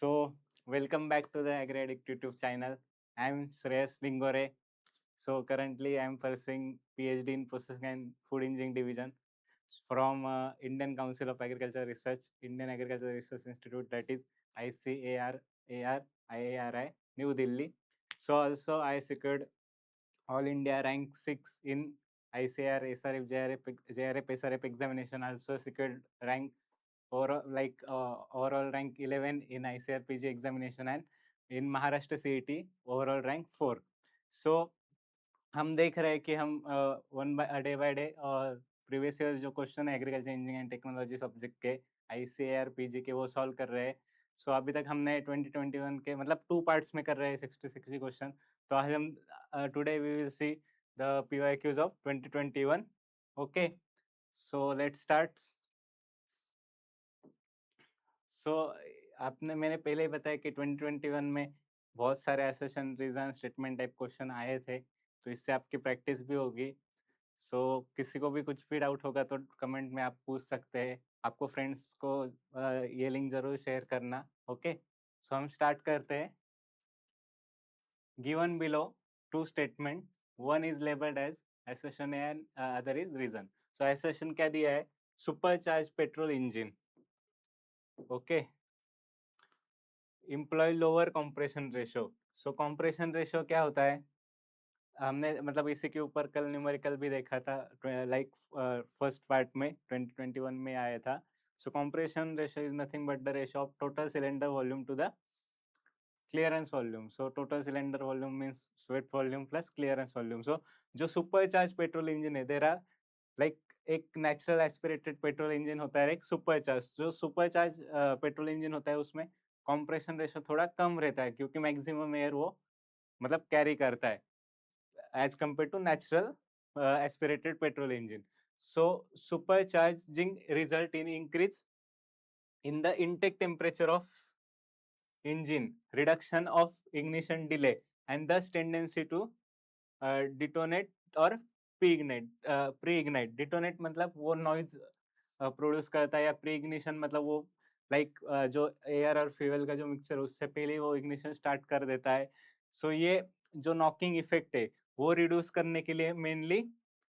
So, welcome back to the AgriAddict YouTube channel. I'm Shreyas Lingore. So, currently I'm pursuing PhD in Processing and Food Engineering Division from Indian Council of Agriculture Research, Indian Agriculture Research Institute, that is ICAR, New Delhi. So, also I secured All India rank 6 in ICAR, SRF, JRF, SRF examination. Also secured rank overall rank 11 in ICRPG examination and in Maharashtra CET overall rank 4. So हम देख रहे हैं कि हम one by day और previous year जो question है agriculture engineering and technology subject के ICAR PG के वो सॉल्व कर रहे हैं. सो अभी तक हमने 2021 के मतलब 2 पार्ट्स में कर रहे हैं 60 क्वेश्चन. तो आज हम today we will see the PYQs of 2021. Okay, so let's start. So मैंने पहले ही बताया कि 2021 में बहुत सारे assertion reason statement type question आए थे, तो इससे आपकी प्रैक्टिस भी होगी. सो किसी को भी कुछ भी डाउट होगा तो कमेंट में आप पूछ सकते हैं. आपको फ्रेंड्स को ये लिंक जरूर शेयर करना. ओके, सो हम स्टार्ट करते हैं. Given below 2 statement, one is labelled as assertion and other is reason. So assertion क्या दिया है? Supercharge petrol engine. Okay, employ lower compression ratio. So compression ratio क्या होता है? हमने मतलब इसी के ऊपर कल न्यूमेरिकल भी देखा था, लाइक फर्स्ट पार्ट में 2021 में आया था. So compression ratio is nothing but the ratio of total cylinder volume to the clearance volume. So total cylinder volume means swept volume plus clearance volume. So जो supercharge petrol engine है, there are like एक natural aspirated petrol engine होता है, एक supercharge. जो supercharge petrol engine होता है उसमें कंप्रेशन रेशो थोड़ा कम रहता है क्योंकि मैक्सिमम एयर वो मतलब कैरी करता है as compared to natural aspirated petrol engine. So supercharging result in increase in the intake temperature of engine, reduction of ignition delay, and thus tendency to detonate or pre-ignite. Detonate मतलब वो noise produce करता है, या pre ignition मतलब वो like जो air और fuel का जो मिक्सचर उससे पहले वो इग्निशन स्टार्ट कर देता है. सो ये जो नॉकिंग इफेक्ट है वो रिड्यूस करने के लिए मेनली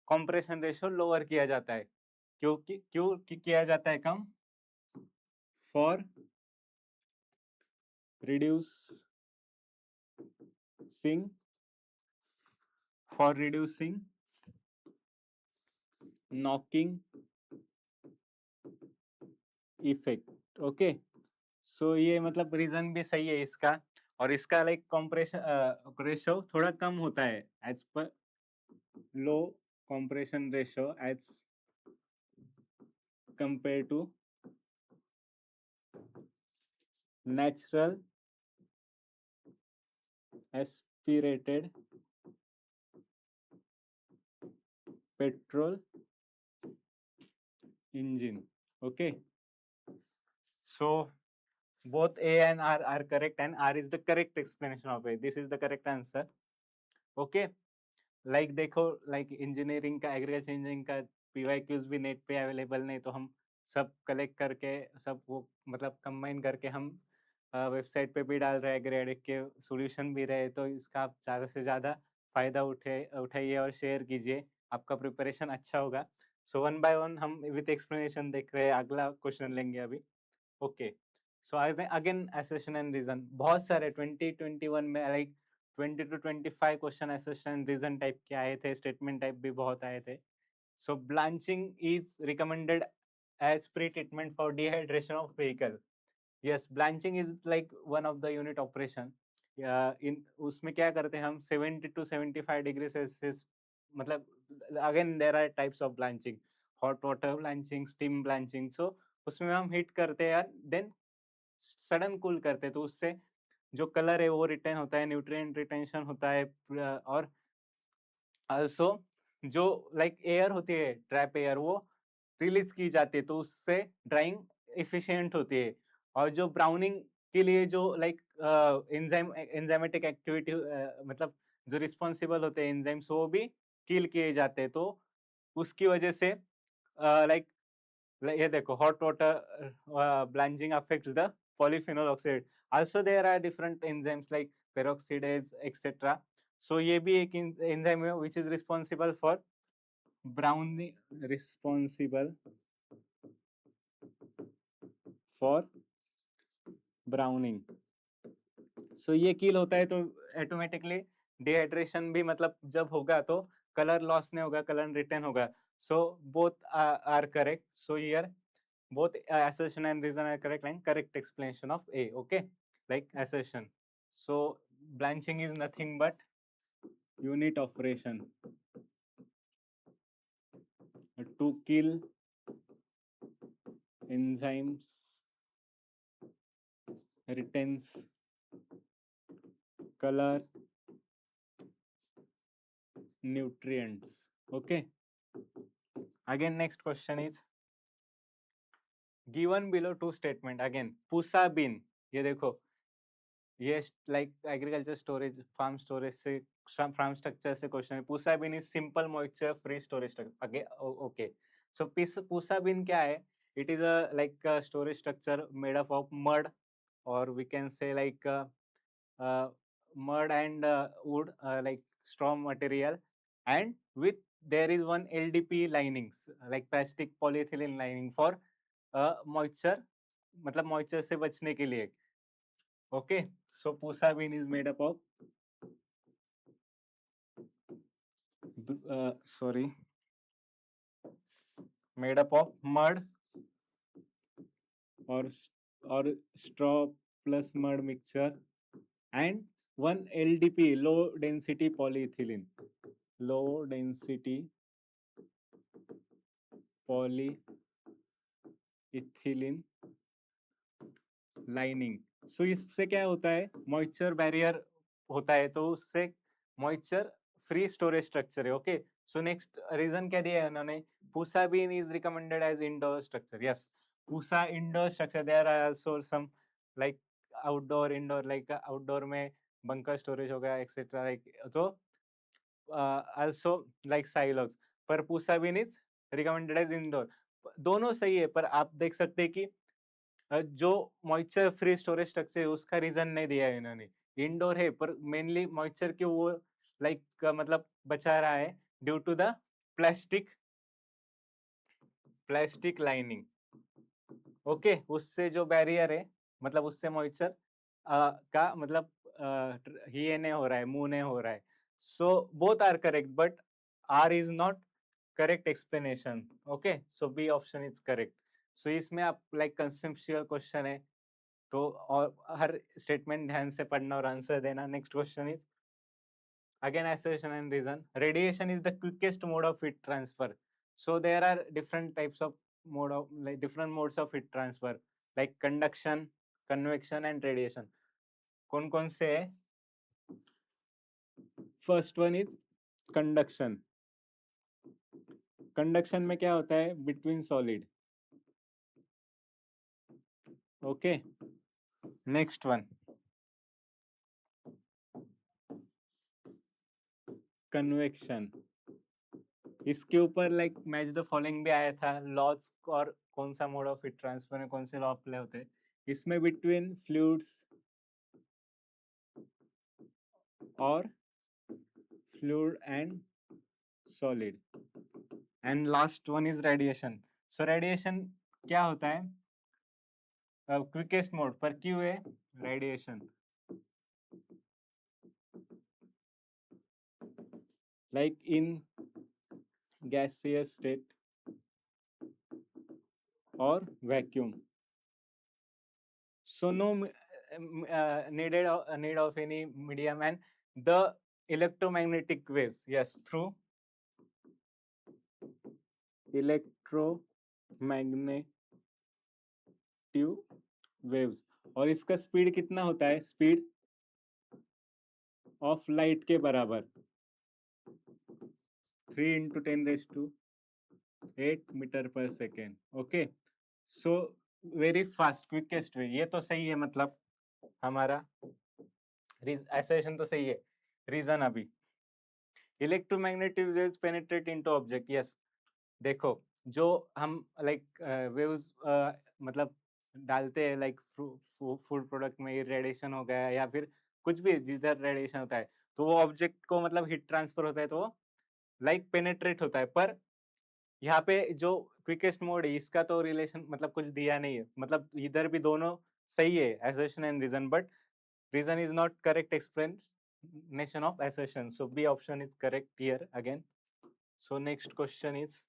कंप्रेशन रेशो लोअर किया जाता है. क्यों किया जाता है कम? For reducing knocking effect. Okay, so ये मतलब रीजन भी सही है इसका, और इसका लाइक कंप्रेशन रेशो थोड़ा कम होता है एज पर low compression ratio as compare to natural aspirated petrol engine. Okay, so both A and R are correct, and R is the correct explanation of it. This is the correct answer. Okay, like देखो, like engineering का, agriculture engineering का PYQs भी net पे available नहीं, तो हम सब collect करके सब वो मतलब कंबाइन करके हम वेबसाइट पे भी डाल रहे हैं. एग्रीएडिक्ट के सॉल्यूशन भी रहे, तो इसका आप ज़्यादा से ज़्यादा फायदा उठाइए और शेयर कीजिए. आपका प्रिपरेशन अच्छा होगा. सो वन बाय वन हम विथ एक्सप्लेनेशन देख रहे हैं. अगला क्वेश्चन लेंगे अभी. Okay, so again assertion and reason बहुत सारे 2021 में like 20 to 25 question assertion reason type के आए थे. स्टेटमेंट टाइप भी बहुत आए थे. So blanching is recommended as pre treatment for dehydration of vehicle. Yes, blanching is like one of the unit operation. इन उसमें क्या करते हैं हम 70 to 75 डिग्री सेल्सियस, मतलब again there are types of blanching, hot water blanching, steam blanching. So उसमें हम heat करते हैं, देन सडन कूल करते हैं, तो उससे जो कलर है वो रिटेन होता है, न्यूट्रिएंट रिटेंशन होता है, और आल्सो जो लाइक एयर होती है, ट्रैप एयर, वो रिलीज की जाती है, तो उससे ड्राइंग इफिशिएंट होती है. और जो ब्राउनिंग के लिए जो लाइक एंजाइमेटिक एक्टिविटी मतलब जो रिस्पॉन्सिबल होते हैं एंजाइम्स, वो भी किल किए जाते हैं. तो उसकी वजह से लाइक ये देखो, hot water blanching affects the polyphenol oxide. Also there are different enzymes like peroxidase etc. So ये भी एक enzyme है which is responsible for browning, responsible for browning. So ये kill होता है तो automatically dehydration भी मतलब जब होगा तो color loss नहीं होगा, color retain होगा. So both are correct. So here both assertion and reason are correct and correct explanation of A. Okay, like assertion. So blanching is nothing but unit operation to kill enzymes retains color nutrients. Okay, again next question is given below two statement. Again pusa bin, ये देखो ये like agriculture storage farm storage से farm structure से question है. Pusa bin is simple moisture free storage structure. अगे okay, so Pusa bin क्या है? It is a like storage structure made up of mud और we can say like mud and wood, like straw material, and with there is one LDP linings like plastic polyethylene lining for moisture, मतलब moisture से बचने के लिए. Okay, so pusa bean is made up of made up of mud or straw plus mud mixture and one LDP, low density polyethylene, low density polyethylene lining. So इससे क्या होता है? Moisture barrier होता है तो उससे मॉइस्चर फ्री स्टोरेज स्ट्रक्चर है. Okay, so next reason क्या दिया है उन्होंने? Pusa bin is recommended as indoor structure. Yes, Pusa indoor structure. There are also some like outdoor indoor, like outdoor में बंकर स्टोरेज हो गया एक्सेट्रा, लाइक तो आल्सो लाइक साइलॉग्स, पर Pusa bin is recommended as indoor. दोनों सही है, पर आप देख सकते हैं कि जो मॉइस्चर फ्री स्टोरेज स्ट्रक्चर है उसका रीजन नहीं दिया है इन्होंने. इंडोर है पर मेनली मॉइस्चर के वो लाइक मतलब बचा रहा है due to the plastic lining. Okay, उससे जो बैरियर है मतलब उससे मॉइस्चर का मतलब ये नहीं हो रहा है, मूव नहीं हो रहा है. So both are correct but R is not correct explanation. Okay, so B option is correct. So इसमें आप लाइक कंसेप्चुअल क्वेश्चन है तो और हर स्टेटमेंट ध्यान से पढ़ना और आंसर देना. Next question is again assertion and reason. Radiation is the quickest mode of heat transfer. So there are different types of different modes of heat transfer like conduction, convection and radiation. कौन कौन से है? First one is conduction. Conduction में क्या होता है? Between solid. Okay, next one convection. इसके ऊपर लाइक मैच द फॉलोइंग भी आया था लॉज, और कौन सा मोड ऑफ हीट ट्रांसफर में कौन से लॉ अप्लाई होते हैं. इसमें बिटवीन फ्लूइड्स और fluid and solid. And last one is radiation. So radiation क्या होता है? क्विकेस्ट मोड पर क्यों है radiation? Like in gaseous state or vacuum. So no need of any medium. And the electromagnetic waves, yes, through electromagnetic waves. और इसका speed कितना होता है? स्पीड ऑफ लाइट के बराबर 3 × 10⁸ मीटर पर second. Okay, so very fast quickest वे. ये तो सही है, मतलब हमारा एसेशन तो सही है. रीजन अभी electromagnetic waves penetrate into object. Yes, देखो जो हम लाइक वेव्स मतलब डालते हैं लाइक फूड प्रोडक्ट में रेडिएशन हो गया या फिर कुछ भी जिधर रेडिएशन होता है, तो वो ऑब्जेक्ट को मतलब हीट ट्रांसफर होता है तो लाइक पेनेट्रेट होता है। पर यहाँ पे जो क्विकेस्ट मोड है इसका तो रिलेशन मतलब कुछ दिया नहीं है, मतलब इधर भी दोनों सही है assertion and reason, but reason is not correct explanation of assertion, so B option is correct here again. So next question is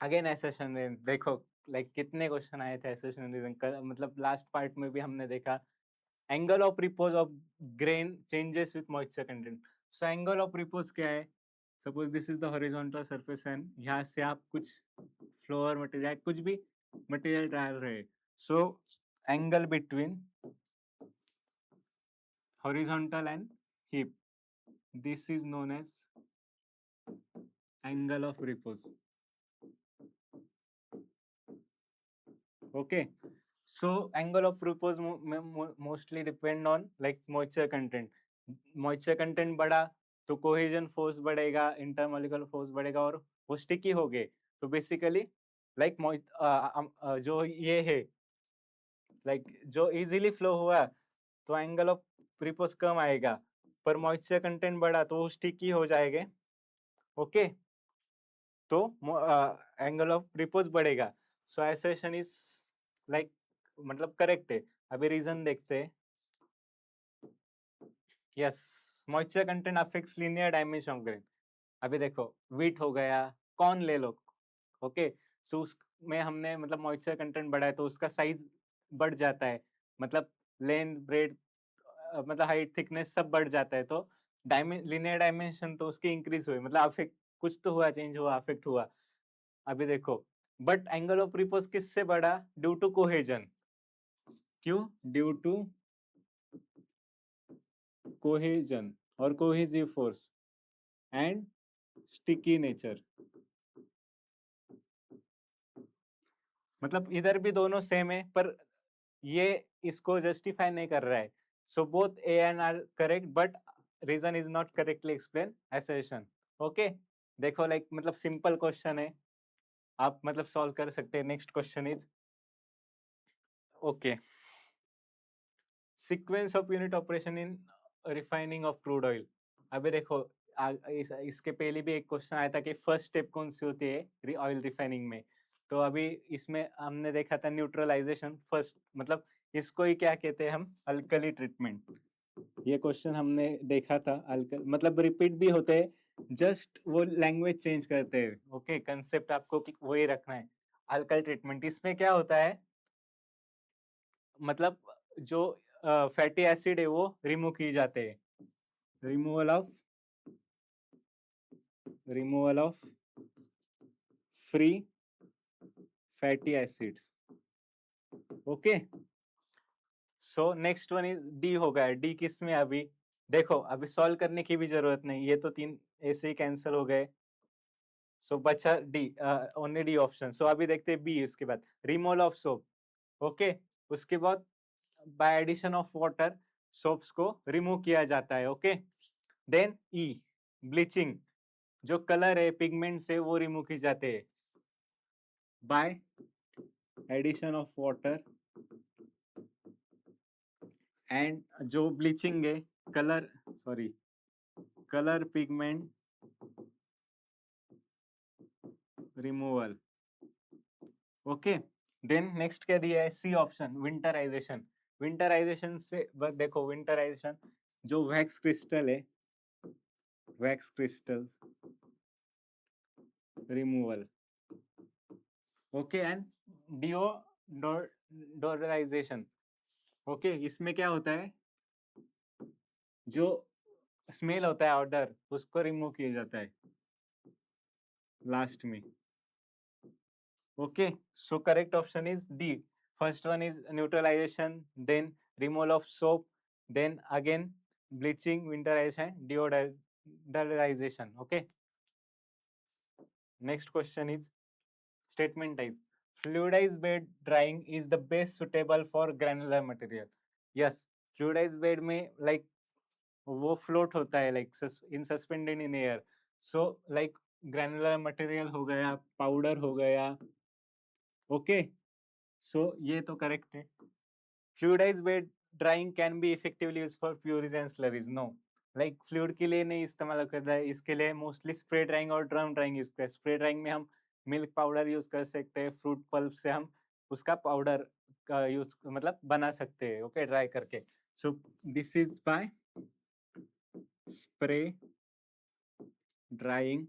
again assertion and देखो लाइक कितने क्वेश्चन आए थे assertion and reason, मतलब लास्ट पार्ट में भी हमने देखा angle of repose of grain changes with moisture content. So angle of repose क्या है, suppose this is the horizontal surface and यहाँ से आप कुछ फ्लोर मटेरियल कुछ भी मटेरियल डाल रहे, so angle between horizontal and hip, this is known as angle of repose. Okay, so angle of repose mostly depend on like moisture content. moisture content बढ़ा तो कोहेजन फोर्स बढ़ेगा, intermolecular force बढ़ेगा और वो sticky हो गए, तो basically like जो ये है लाइक जो इजीली फ्लो हुआ तो एंगल ऑफ रिपोज कम आएगा, पर मॉइस्चर कंटेंट बढ़ा तो वो स्टिकी हो जाएंगे। ओके, तो एंगल ऑफ रिपोज बढ़ेगा। सो एसेशन इज लाइक मतलब करेक्ट है। अभी रीजन देखते हैं। Yes, moisture content affects linear dimension of grain. अभी देखो वीट हो गया, कॉर्न ले लो। ओके, सो उसमें हमने मतलब मॉइस्चर कंटेंट बढ़ा है तो उसका साइज बढ़ जाता है, मतलब लेंथ ब्रेड मतलब हाइट थिकनेस सब बढ़ जाता है, तो लीनियर डायमेंशन तो उसकी इंक्रीज हुई, मतलब अफेक्ट कुछ तो हुआ, चेंज हुआ, अफेक्ट हुआ। अभी देखो बट एंगल ऑफ रिपोज किससे बढ़ा, ड्यू टू कोहेजन। क्यों? ड्यू टू कोहेजन और cohesive force and sticky nature. मतलब इधर भी दोनों सेम है पर ये इसको जस्टिफाई नहीं कर रहा है। So both A and R correct but reason is not correctly explain assertion. Okay, देखो लाइक मतलब सिंपल क्वेश्चन है, आप मतलब सॉल्व कर सकते हैं। Next question is okay, sequence of unit operation in refining of crude oil. अभी देखो इसके पहले भी एक क्वेश्चन आया था कि फर्स्ट स्टेप कौन सी होती है ऑयल रिफाइनिंग में, तो अभी इसमें हमने देखा था न्यूट्रलाइजेशन फर्स्ट, मतलब इसको ही क्या कहते हैं हम, अल्कली ट्रीटमेंट। ये क्वेश्चन हमने देखा था। मतलब रिपीट भी होते हैं, जस्ट वो लैंग्वेज चेंज करते हैं। ओके, कंसेप्ट आपको वही रखना है। अल्कली ट्रीटमेंट इसमें क्या होता है, मतलब जो फैटी एसिड है वो रिमूव किए जाते हैं, removal of free fatty acids. Okay, so next one is D हो गया। डी किस में, अभी देखो अभी सॉल्व करने की भी जरूरत नहीं, ये तो तीन ऐसे ही कैंसिल हो गए। सो बचा डी, ओनली डी ऑप्शन। सो अभी देखते हैं बी, इसके बाद रिमूवल ऑफ सोप। ओके, उसके बाद by addition of water soaps को रिमूव किया जाता है। ओके, देन ई ब्लीचिंग, जो कलर है पिगमेंट से वो रिमूव की जाते हैं by addition of water and जो ब्लीचिंग है colour pigment removal. Okay, then next क्या दिया है, सी ऑप्शन विंटराइजेशन। विंटराइजेशन से देखो विंटराइजेशन जो वैक्स क्रिस्टल है, wax crystal removal. Okay, and deodorization. Okay, इसमें क्या होता है, जो स्मेल होता है ऑर्डर उसको रिमूव किया जाता है लास्ट में। Okay, so correct option is D. First one is neutralization, then removal of soap, then again bleaching, winterization, deodorization. Okay, next question is statement type. Fluidized bed drying is the best suitable for granular material. Yes, fluidized bed में like वो float होता है like in suspended in air. So like granular material हो गया, powder हो गया, okay, सो ये तो करेक्ट है. Fluidize bed drying can be effectively use for purees and slurries. No, like fluid के लिए नहीं इस्तेमाल करता है, इसके लिए मोस्टली स्प्रे ड्राइंग और ड्रम ड्राइंग यूज करते हैं. स्प्रे ड्राइंग में हम मिल्क पाउडर यूज कर सकते हैं, फ्रूट पल्प से हम उसका पाउडर का यूज मतलब बना सकते हैं. ओके, ड्राई करके. सो this is by spray drying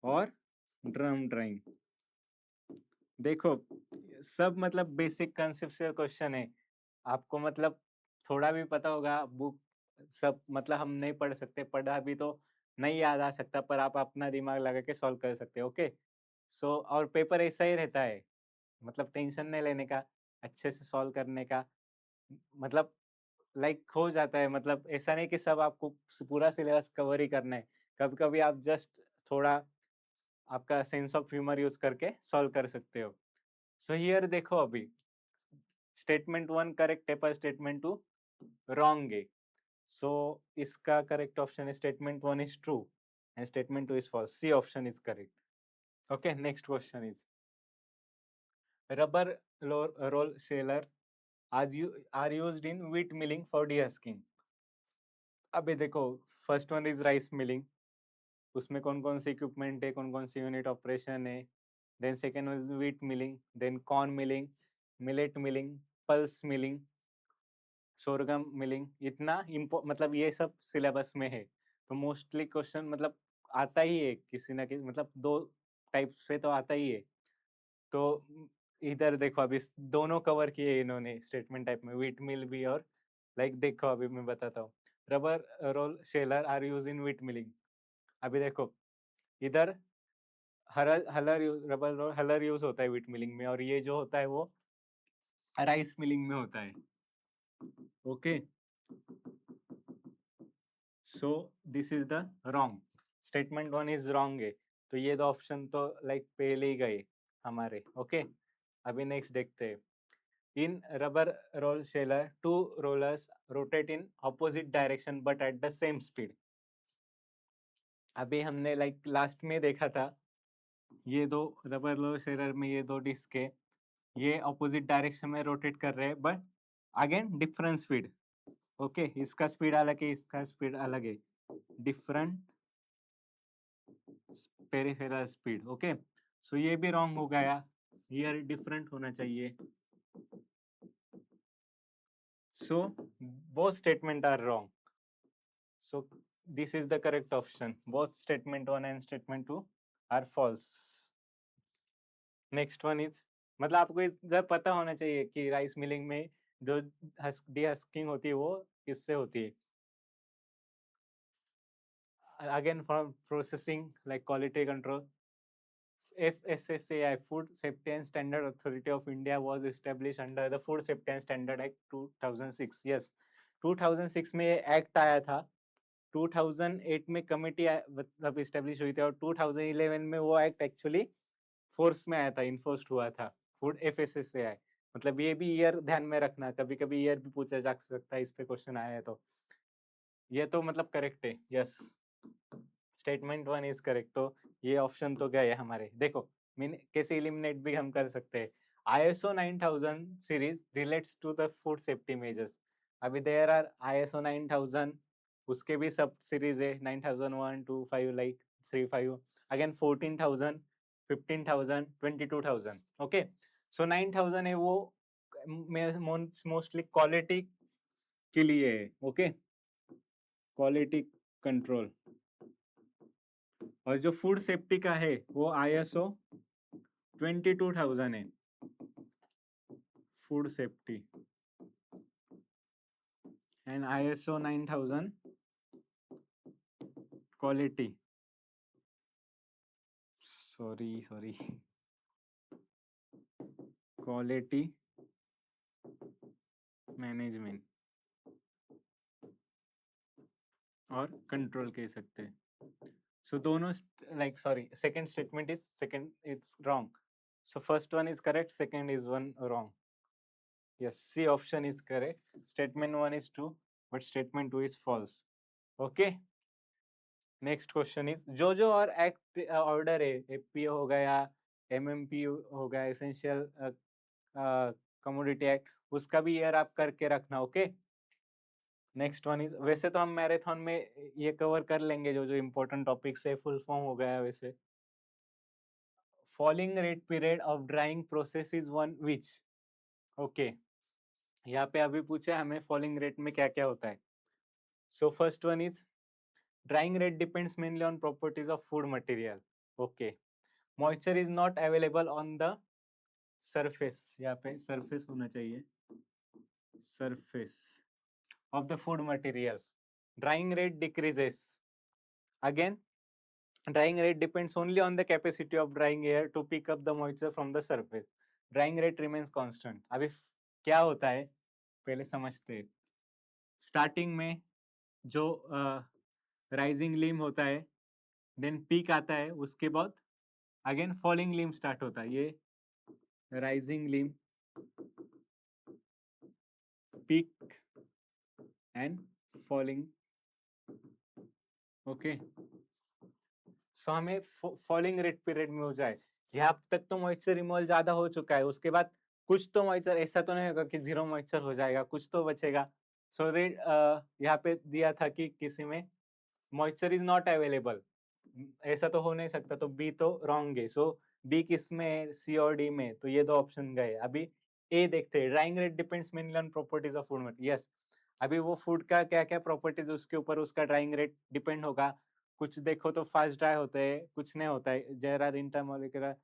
और ड्रम ड्राइंग. देखो, सब मतलब बेसिक कंसेप्चुअल क्वेश्चन है. आपको मतलब थोड़ा भी पता होगा, बुक सब मतलब हम नहीं पढ़ सकते, पढ़ा भी तो नहीं याद आ सकता, पर आप अपना दिमाग लगा के सॉल्व कर सकते हो. ओके, सो और पेपर ऐसा ही रहता है, मतलब टेंशन नहीं लेने का, अच्छे से सॉल्व करने का. मतलब लाइक हो जाता है, मतलब ऐसा नहीं कि सब आपको पूरा सिलेबस कवर ही करना है. कभी कभी आप जस्ट थोड़ा आपका सेंस ऑफ ह्यूमर यूज करके सॉल्व कर सकते हो. सो हियर देखो, अभी स्टेटमेंट 1 करेक्ट है पर स्टेटमेंट 2 रॉन्ग है. सो इसका करेक्ट ऑप्शन है statement 1 is true and statement 2 is false. C option is correct. Okay, next question is rubber roll sheller are used in wheat milling for de-husking. अभी देखो, first one is rice milling. उसमें कौन कौन सी equipment है, कौन कौन सी यूनिट ऑपरेशन है. Then second is wheat milling, then corn milling, millet milling, pulse milling, sorghum milling. इतना मतलब ये सब सिलेबस में है, तो मोस्टली क्वेश्चन मतलब आता ही है किसी ना किसी, मतलब दो टाइप से तो आता ही है. तो इधर देखो, अभी दोनों कवर किए इन्होंने स्टेटमेंट टाइप में, व्हीट मिल भी और लाइक देखो अभी मैं बताता हूँ. Rubber roll sheller are use in wheat milling. अभी देखो इधर रबर रोल हलर यूज होता है व्हीट मिलिंग में, और ये जो होता है वो राइस मिलिंग में होता है. Okay, so this is the wrong. Statement 1 is wrong है, तो ये दो ऑप्शन तो लाइक पहले ही गए हमारे. ओके, अभी नेक्स्ट देखते हैं. In rubber roll sheller, two rollers rotate in opposite direction but at the same speed. अभी हमने लाइक लास्ट में देखा था, ये दो रबर रोल शेलर में ये दो डिस्क है, ये ऑपोजिट डायरेक्शन में रोटेट कर रहे हैं, but again different speed. Okay, इसका स्पीड अलग है, इसका स्पीड अलग है, different peripheral speed. Okay, so ये भी रॉन्ग हो गया, हियर डिफरेंट होना चाहिए. So both statement are wrong. So this is the correct option. Both statement 1 and statement 2 are false. Next one is, मतलब आपको इधर पता होना चाहिए कि राइस मिलिंग में जो de-husking होती है वो किससे होती है. Again, from processing like quality control. FSSAI, Food Safety and Standard Authority of India, was established under the Food Safety and Standard Act 2006. Yes, 2006 में ये एक्ट आया था. 2008 में कमेटी मतलब इस्टेब्लिश हुई थी, और 2011 में वो एक्ट एक्चुअली फोर्स में आया था, इन्फोर्स्ड हुआ था. फूड FSSAI, मतलब ये भी ईयर ध्यान में रखना, कभी कभी ईयर भी पूछा जा सकता है, इस पे क्वेश्चन आया है. तो ये तो मतलब करेक्ट है. Yes, statement 1 is correct. तो ये ऑप्शन तो गए हमारे. देखो मीन कैसे एलिमिनेट भी हम कर सकते हैं. ISO 9000 series relates to the food safety measures. अभी देयर आर ISO 9000, उसके भी सब सीरीज है, 9001 2 5 लाइक 3 5, अगेन 14000, 15000, 22000. ओके, सो 9000 है वो मोस्टली क्वालिटी के लिए है. Okay, quality control. और जो फूड सेफ्टी का है वो ISO 22000 है, food safety, and ISO 9000 quality. Sorry quality management और कंट्रोल कह सकते हैं. सो दोनों like sorry, second statement is second it's wrong. So first one is correct, second is one wrong. Yes, C option is correct. Statement 1 is true, but statement 2 is false. Okay. Next question is, जो और act order है, FPO हो गया, MMP हो गया, essential commodity act, उसका भी year आप करके रखना। ओके, नेक्स्ट वन इज, वैसे तो हम मैराथन में ये कवर कर लेंगे जो जो इम्पोर्टेंट टॉपिक्स है, फुल फॉर्म हो गया वैसे। Falling rate period of drawing process is one which. Okay, यहाँ पे अभी पूछा है हमें फॉलिंग रेट में क्या क्या होता है। So first one is drying rate depends mainly on properties of food material. Okay, moisture is not available on the surface, यहाँ पे surface होना चाहिए, surface of the food material. Drying rate decreases. Again, drying rate depends only on the capacity of drying air to pick up the moisture from the surface. Drying rate remains constant. अभी क्या होता है पहले समझते हैं। Starting में जो rising लीम होता है, देन पीक आता है, उसके बाद अगेन फॉलिंग लीम स्टार्ट होता है। ये राइजिंग लीम, पीक एंड फॉलिंग। ओके, सो हमें फॉलिंग रेट पीरियड में हो जाए, यहाँ तक तो मॉइस्चर रिमूवल ज्यादा हो चुका है, उसके बाद कुछ तो मॉइस्चर, ऐसा तो नहीं होगा कि जीरो मॉइस्चर हो जाएगा, कुछ तो बचेगा। सो रेट यहाँ पे दिया था कि किसी में मॉइस्चर इज नॉट अवेलेबल, ऐसा तो हो नहीं सकता, तो बी तो रॉन्ग है। सो बी किस में है, सी और डी में, तो ये दो ऑप्शन गए। अभी ए देखते हैं, drawing rate depends mainly on properties of food material. Yes, अभी वो फूड का क्या क्या प्रॉपर्टीज उसके ऊपर उसका ड्राइंग रेट डिपेंड होगा। कुछ देखो तो फास्ट ड्राई होते हैं, कुछ नहीं होता है, there are intermolecular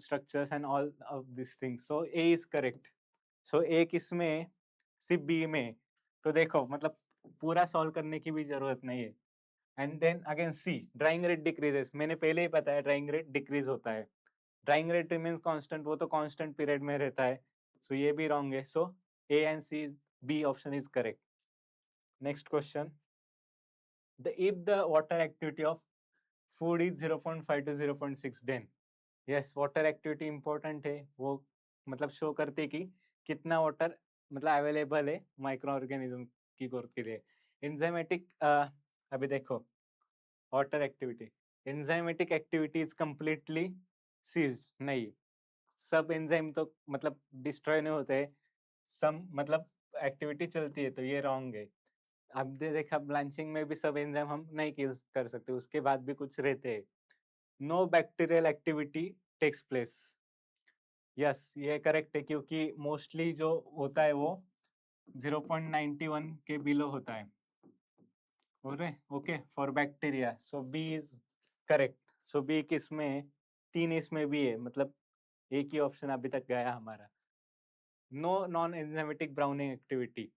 structures and all of this things. So A is correct. So A किस में है, सिर्फ बी में। तो देखो मतलब पूरा सॉल्व करने की भी जरूरत नहीं है। And then again C, drying rate decreases, मैंने पहले ही बताया ड्राइंग रेट डिक्रीज होता है। ड्राइंग रेट रिमेन्स कांस्टेंट, वो तो कांस्टेंट पीरियड में रहता है। सो ये भी रॉन्ग है। So A and C, B option is correct. Next question, the if the water activity of food is 0.5 to 0.6 then. Yes, water activity important है, वो मतलब शो करते कि कितना वाटर मतलब अवेलेबल है माइक्रो ऑर्गेनिज्म की ग्रोथ के लिए। एंजाइमेटिक, अभी देखो water activity, enzymatic activity is completely ceased, नहीं, सब एंजाइम तो मतलब डिस्ट्रॉय नहीं होते, सब मतलब एक्टिविटी चलती है, तो ये रॉन्ग है। अब देखा ब्लांचिंग में भी सब एंजाइम हम नहीं किल कर सकते, उसके बाद भी कुछ रहते हैं। No bacterial activity takes place. Yes, ये करेक्ट है, क्योंकि मोस्टली जो होता है वो 0.91 के बिलो होता है। Okay, for bacteria. So B is correct. So B किस में है, तीन इसमें भी है, मतलब एक ही ऑप्शन अभी तक गया हमारा। No non enzymatic browning activity,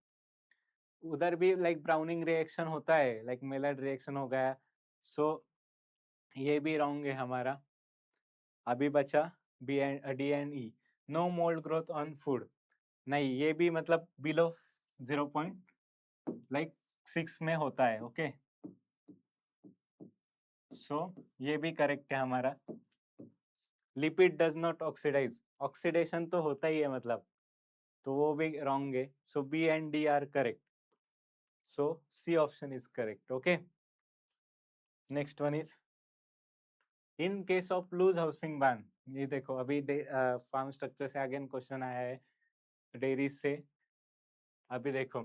उधर भी लाइक ब्राउनिंग रिएक्शन होता है, लाइक मेलर्ड रिएक्शन हो गया। सो ये भी रॉन्ग है हमारा। अभी बचा B and D and E, no mould growth on food, नहीं, ये भी मतलब बिलो 0.6 में होता है। ओके, सो ये भी करेक्ट है हमारा। Lipid does not oxidise, oxidation तो होता ही है मतलब, तो वो भी रॉन्ग है। So B and D are correct. So C option is correct. Okay, next one is, in case of loose housing barn, ये देखो अभी फार्म स्ट्रक्चर से अगेन क्वेश्चन आया है, डेयरी से। अभी देखो,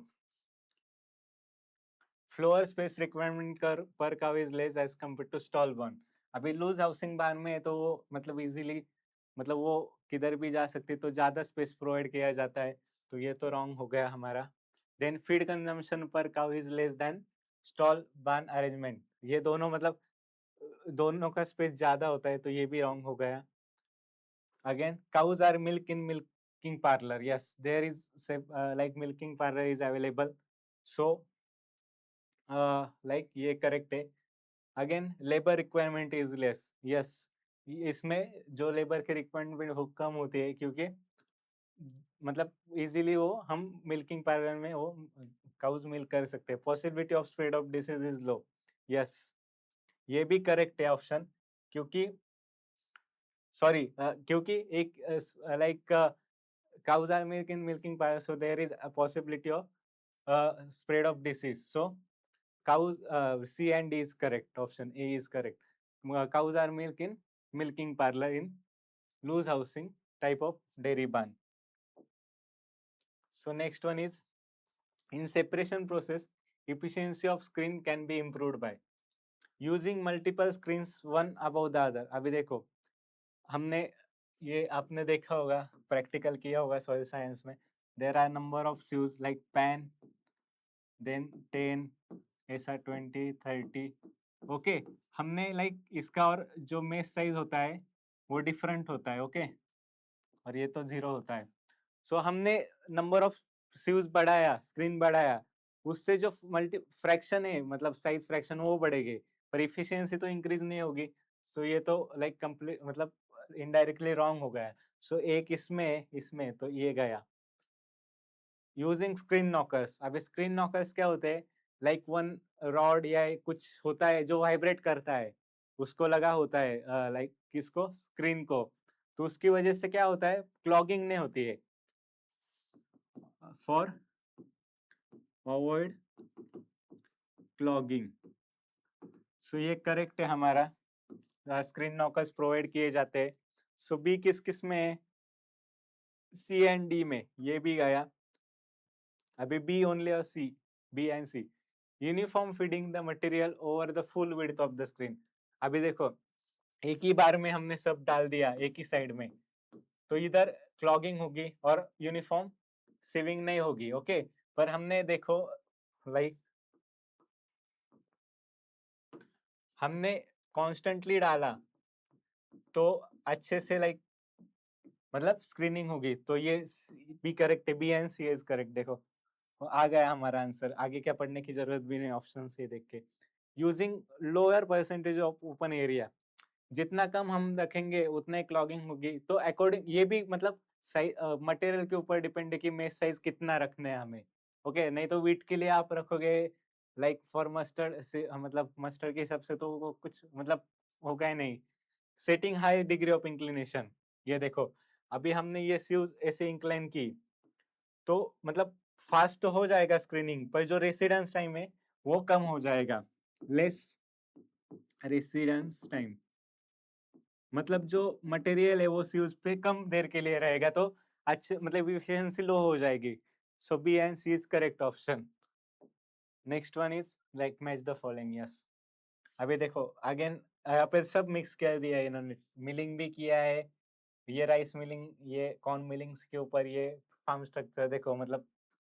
फ्लोर स्पेस रिक्वायरमेंट पर cow is less as compare to stall barn. अभी लूज हाउसिंग बान में तो वो मतलब इजीली मतलब वो किधर भी जा सकती, तो ज्यादा स्पेस प्रोवाइड किया जाता है, तो ये तो रॉन्ग हो गया हमारा। देन फीड कंजम्पशन पर cow is less than stall barn arrangement, ये दोनों मतलब दोनों का स्पेस ज्यादा होता है, तो ये भी रॉन्ग हो गया। Again, cows are milk in milking parlor. Yes, there is like milking parlor is available. So, like ये correct है. Again, labor requirement is less. Yes, इसमें जो लेबर की रिक्वायरमेंट कम होती है, क्योंकि मतलब इजीली वो हम मिल्किंग पार्लर में वो काउज मिल्क कर सकते हैं। Possibility of spread of disease is low. Yes, ये भी करेक्ट है ऑप्शन, क्योंकि सॉरी क्योंकि एक like cows are milking parlor, so there is a possibility of spread of disease. So cows, C and D is correct. Option A is correct. Cows are milking parlor in loose housing type of dairy barn. So next one is, in separation process, efficiency of screen can be improved by using multiple screens one above the other. अभी देखो, हमने ये आपने देखा होगा, practical किया होगा soil science में. There are number of sieves like pan, then 10, ऐसा 20, 30. ओके, हमने लाइक इसका और जो मेश साइज होता है वो डिफरेंट होता है. ओके, और ये तो 0 होता है. सो हमने नंबर ऑफ sieves बढ़ाया, स्क्रीन बढ़ाया, उससे जो मल्टी फ्रैक्शन है, मतलब साइज फ्रैक्शन, वो बढ़ेगी, पर इफिशियंसी तो इंक्रीज नहीं होगी. सो ये तो लाइक कंप्लीट मतलब इनडायरेक्टली रॉन्ग हो गया. सो एक इसमें तो ये गया. Using screen knockers. अब स्क्रीन नॉकर्स क्या होते हैं? लाइक वन रॉड या कुछ होता है जो वाइब्रेट करता है, उसको लगा होता है लाइक किसको? स्क्रीन को. तो उसकी वजह से क्या होता है? क्लॉगिंग नहीं होती है. For avoid clogging. सो ये करेक्ट है हमारा. स्क्रीन नॉकर्स प्रोवाइड किए जाते हैं. सो बी किस किस में है? सी एंड डी में. ये भी गया. अभी बी ओनली और C, B and C. Uniform feeding the material over the full width of the screen. अभी देखो, एक ही बार में हमने सब डाल दिया एक ही साइड में, तो इधर क्लॉगिंग होगी और यूनिफॉर्म सीविंग नहीं होगी. ओके, पर हमने देखो लाइक हमने कॉन्स्टेंटली डाला तो अच्छे से लाइक मतलब स्क्रीनिंग होगी. तो ये बी करेक्ट है, B and C is correct. देखो आ गया हमारा आंसर. आगे क्या पढ़ने की जरूरत भी नहीं ऑप्शन से देख के. Using lower percentage of open area. जितना कम हम रखेंगे उतना ही क्लॉगिंग होगी. तो अकॉर्डिंग ये भी मतलब मटेरियल के ऊपर डिपेंड है कि मेश साइज कितना रखना है हमें. ओके, नहीं तो वीट के लिए आप रखोगे लाइक फॉर मस्टर्ड से, मतलब मस्टर्ड के हिसाब से तो वो कुछ मतलब होगा ही नहीं. Setting high degree of inclination. ये देखो, अभी हमने ये सीव्स ऐसे इंक्लाइन की तो मतलब फास्ट तो हो जाएगा स्क्रीनिंग, पर जो रेसिडेंस टाइम है वो कम हो जाएगा. लेस रेसिडेंस टाइम मतलब जो मटेरियल है वो सीव्स पे कम देर के लिए रहेगा, तो अच्छे मतलब एफिशिएंसी लो हो जाएगी. So B and C is correct option. Next one is like match the following. Yes. अभी देखो अगेन यहाँ पे सब मिक्स कर दिया है इन्होंने. मिलिंग भी किया है, ये राइस मिलिंग, ये कॉर्न मिलिंग के ऊपर ये फार्म स्ट्रक्चर. देखो मतलब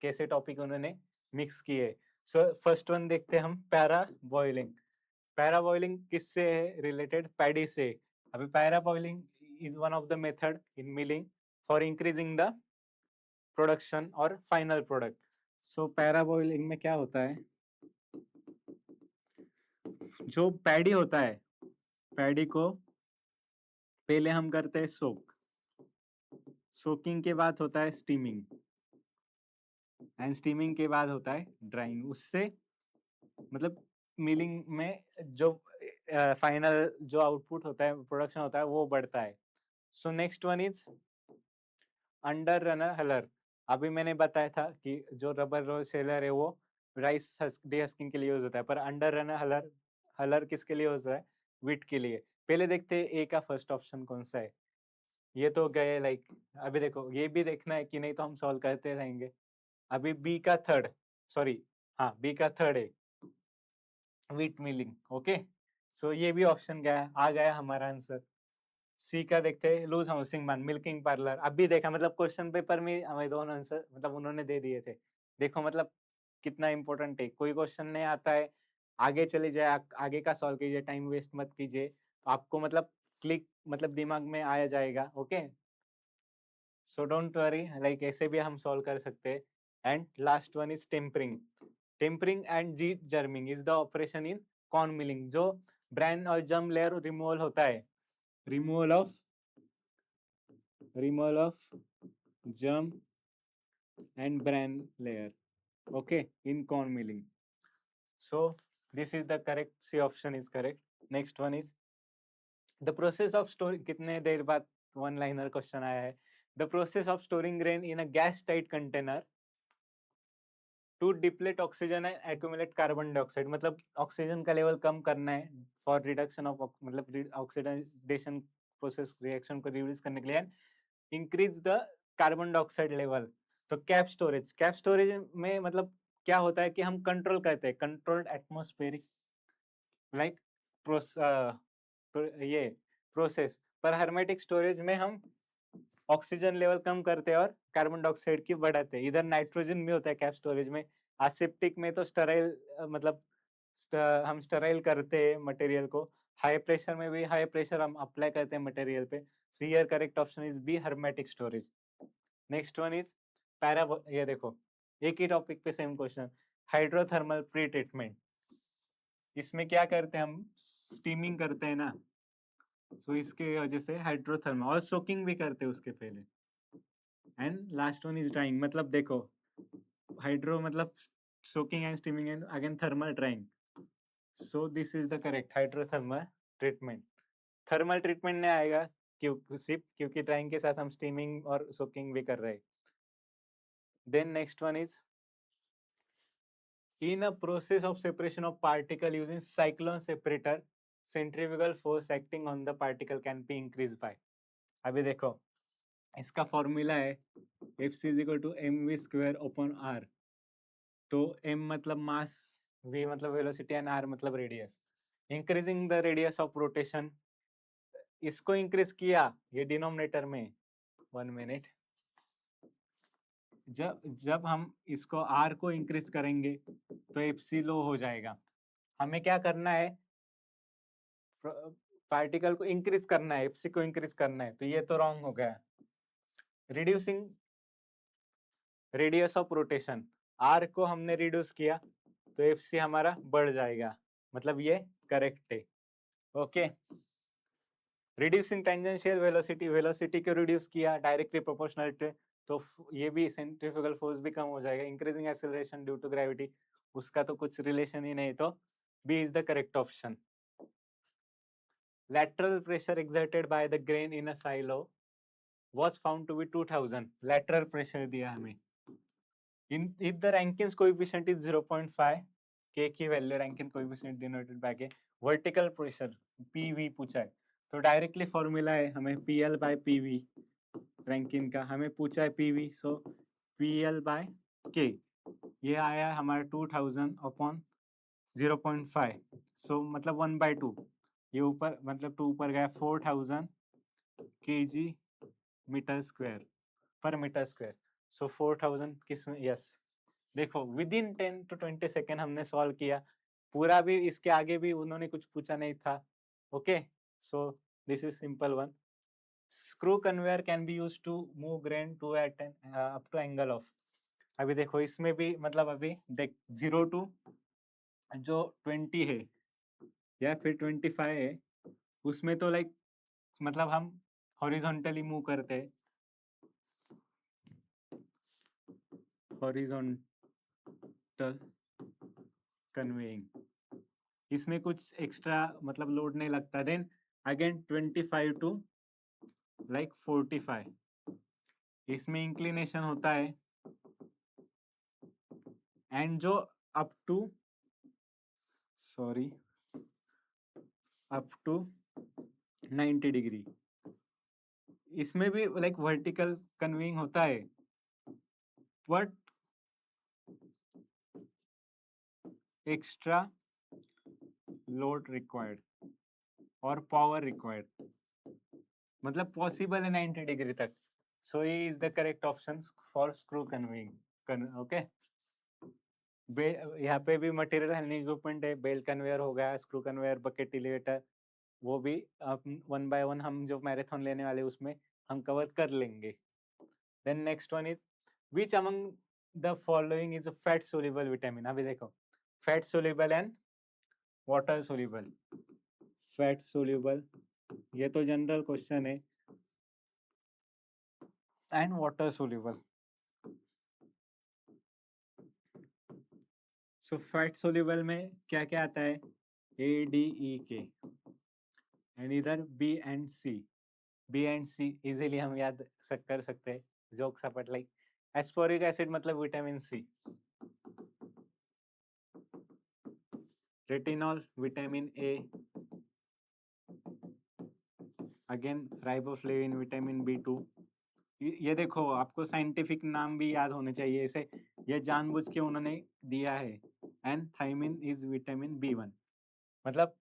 कैसे टॉपिक उन्होंने मिक्स किए. सो फर्स्ट वन देखते हैं हम, पैरा बॉइलिंग. पैरा बॉइलिंग किससे है रिलेटेड? पैडी से. अभी para boiling is one of the method in milling for increasing the production और फाइनल प्रोडक्ट. सो पैरा बॉइलिंग में क्या होता है? जो पैडी होता है, पैडी को पहले हम करते हैं सोक. सोकिंग के बाद होता है स्टीमिंग, एंड स्टीमिंग के बाद होता है ड्राइंग. उससे मतलब मिलिंग में जो फाइनल जो आउटपुट होता है, प्रोडक्शन होता है, वो बढ़ता है. सो next one is under runner huller. अभी मैंने बताया था कि जो रबर रोल शेलर है वो राइस डीहस्किंग के लिए यूज होता है, पर अंडर रनर हलर हलर किसके लिए होता है? वीट के लिए. पहले देखते हैं ए का फर्स्ट ऑप्शन कौन सा है. ये तो गए लाइक. अभी देखो ये भी देखना है कि नहीं तो हम सॉल्व करते रहेंगे. अभी बी का थर्ड, सॉरी हाँ बी का थर्ड है वीट मिलिंग. ओके, सो ये भी ऑप्शन गया, आ गया हमारा आंसर. सी का देखते हैं, लूज हाउसिंग मान मिल्किंग पार्लर. अभी देखा मतलब क्वेश्चन पेपर में हमें दोनों आंसर मतलब उन्होंने दे दिए थे. देखो मतलब कितना इंपॉर्टेंट है. कोई क्वेश्चन नहीं आता है, आगे चले जाए, आगे का सॉल्व कीजिए, टाइम वेस्ट मत कीजिए. आपको मतलब क्लिक मतलब दिमाग में आया जाएगा. Okay, so don't worry, like ऐसे भी हम सॉल्व कर सकते हैं. And last one is tempering. Tempering and G germing is the operation in corn milling. जो ब्रांड और जर्म लेयर रिमूवल होता है, removal of germ and bran layer, okay, in corn milling. So this is the correct, C option is correct. Next one is the process of storing. कितने देर बाद one liner question आया है. The process of storing grain in a gas tight container to deplete oxygen and accumulate carbon dioxide. मतलब oxygen का level कम करना है for reduction of मतलब oxidation process reaction को रिड्यूस करने के लिए, increase the carbon dioxide level. So cap storage में मतलब क्या होता है कि हम कंट्रोल करते हैं, कंट्रोल्ड एटमॉस्फेरिक लाइक ये प्रोसेस। पर हर्मेटिक स्टोरेज में हम ऑक्सीजन लेवल कम करते हैं और कार्बन डाइऑक्साइड की बढ़ाते हैं। इधर नाइट्रोजन भी होता है कैप स्टोरेज में। एसेप्टिक में तो स्टराइल मतलब हम स्टराइल करते हैं मटेरियल को। हाई प्रेशर में भी हाई प्रेशर हम अप्लाई करते हैं मटेरियल पे। So here correct option is B, hermetic storage. Next one is para, ये देखो एक ही टॉपिक पे same question, hydrothermal pre treatment. इसमें क्या करते हैं हम, स्टीमिंग करते हैं ना, सो इसके वजह से हाइड्रोथर्मल, और सोकिंग भी करते हैं उसके पहले। And last one is drawing, मतलब देखो हाइड्रो मतलब soaking and steaming and again thermal drawing. So this is the correct hydrothermal treatment. Thermal treatment नहीं आएगा क्योंकि ड्राइंग के साथ हम स्टीमिंग और सोकिंग भी कर रहे हैं। Then next one is, in a process of separation of particle using cyclone separator, centrifugal force acting on the particle can be increased by। अभी देखो इसका फॉर्मूला है Fc is equal to mv square upon r। तो m मतलब मास, v मतलब velocity and r मतलब radius. Increasing the radius of rotation, इसको increase किया ये डिनोमिनेटर में, 1 मिनट, जब हम इसको r को इंक्रीज करेंगे तो Fc लो हो जाएगा। हमें क्या करना है, पार्टिकल को इंक्रीज करना है, Fc को इंक्रीज करना है, तो ये तो रॉन्ग हो गया। Reducing radius of rotation, r को हमने रिड्यूस किया तो Fc हमारा बढ़ जाएगा, मतलब ये करेक्ट है। Okay, reducing tangential velocity, velocity को रिड्यूस किया डायरेक्टली प्रोपोर्शनल टू, तो ये भी सेंट्रीफ्यूगल फोर्स भी कम हो जाएगा। Increasing acceleration due to gravity, उसका तो कुछ रिलेशन ही नहीं, तो B is the correct option. lateral pressure exerted by the grain in a silo was found to be 2000। lateral pressure दिया हमें। if the Rankins coefficient is 0.5, k की value Rankin coefficient denoted by k, vertical pressure PV पूछा है, तो directly formula है हमें PL by PV Rankine का, हमें पूछा है PV, so PL by K, ये आया हमारा 2000 अपॉन 0.5, सो मतलब 1/2, ये ऊपर मतलब 2 ऊपर गया, 4000 kg मीटर स्क्वायर पर मीटर स्क्वायर। सो 4000 किसमें, यस देखो विद इन 10 to 20 सेकेंड हमने सॉल्व किया पूरा, भी इसके आगे भी उन्होंने कुछ पूछा नहीं था। Okay, so this is simple one. Screw conveyor can be use to move grain to at up to angle of, अभी देखो इसमें भी मतलब अभी देख 0 to जो 20 है या फिर 25 है, उसमें तो लाइक मतलब हम हॉरिजॉन्टली मूव करते हैं, हॉरिजॉन्टल कन्वेइंग, इसमें कुछ एक्स्ट्रा मतलब लोड नहीं लगता। देन अगेन 25 to लाइक 45, इसमें इंक्लिनेशन होता है, एंड जो up to up to 90 degree, इसमें भी लाइक वर्टिकल कन्वेइंग होता है, बट एक्स्ट्रा लोड रिक्वायर्ड और पावर रिक्वायर्ड, मतलब पॉसिबल है 90 डिग्री तक। So he is the correct option for screw conveying. Okay, यहाँ पे भी मटेरियल हैंडलिंग इक्विपमेंट है, बेल्ट कन्वेयर हो गया, स्क्रू कन्वेयर, बकेट एलिवेटर, वो भी 1 by 1 हम जो मैराथन लेने वाले उसमें हम कवर कर लेंगे। Then next one is, which among the following is a fat soluble vitamin. अभी देखो fat soluble and water soluble, fat soluble ये तो जनरल क्वेश्चन है, and water soluble. So fat soluble में क्या क्या आता है, ADEK, एंड इधर B and C इजीली हम याद कर सकते हैं, जोक सपट लाइक एस्पोरिक एसिड मतलब vitamin C, retinol vitamin A, again riboflavin vitamin B2, ये देखो आपको साइंटिफिक नाम भी याद होने चाहिए, इसे ये जानबूझ के उन्होंने दिया है। And thymine is vitamin B1, मतलब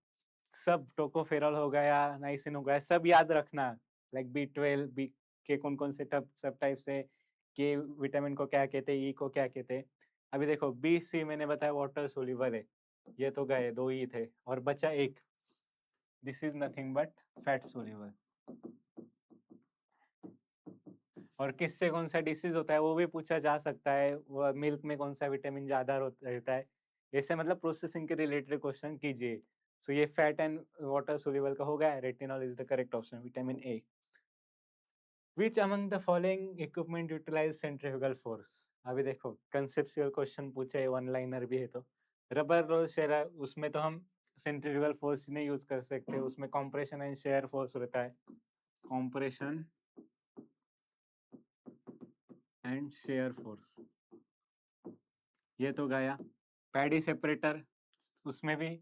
सब टोकोफेरॉल हो गया, नाइसिन हो गया, सब याद रखना। लाइक B12 बी के कौन कौन से सब टाइप से, के विटामिन को क्या कहते हैं, ई को क्या कहते हैं। अभी देखो B, C मैंने बताया वाटर सोल्यूबल है, ये तो गए, दो ही थे और बचा एक, this is nothing but fat soluble. और किससे कौन सा डिसीज होता है वो भी पूछा जा सकता है, वो मिल्क में कौन सा विटामिन ज्यादा रहता है, ऐसे मतलब प्रोसेसिंग के रिलेटेड क्वेश्चन कीजिए। सो ये फैट एंड वाटर सोल्यूबल का हो गया, retinol is the correct option, vitamin A. Which among the following equipment utilize centrifugal force. अभी देखो कंसेप्चुअल क्वेश्चन पूछे है, वन लाइनर भी है, तो रबर रोल शेयर, उसमें तो हम सेंट्रीफ्यूगल फोर्स नहीं यूज कर सकते, उसमें कॉम्प्रेशन एंड शेयर फोर्स रहता है, कॉम्प्रेशन एंड शेयर फोर्स, ये तो गया। पैडी सेपरेटर, उसमें भी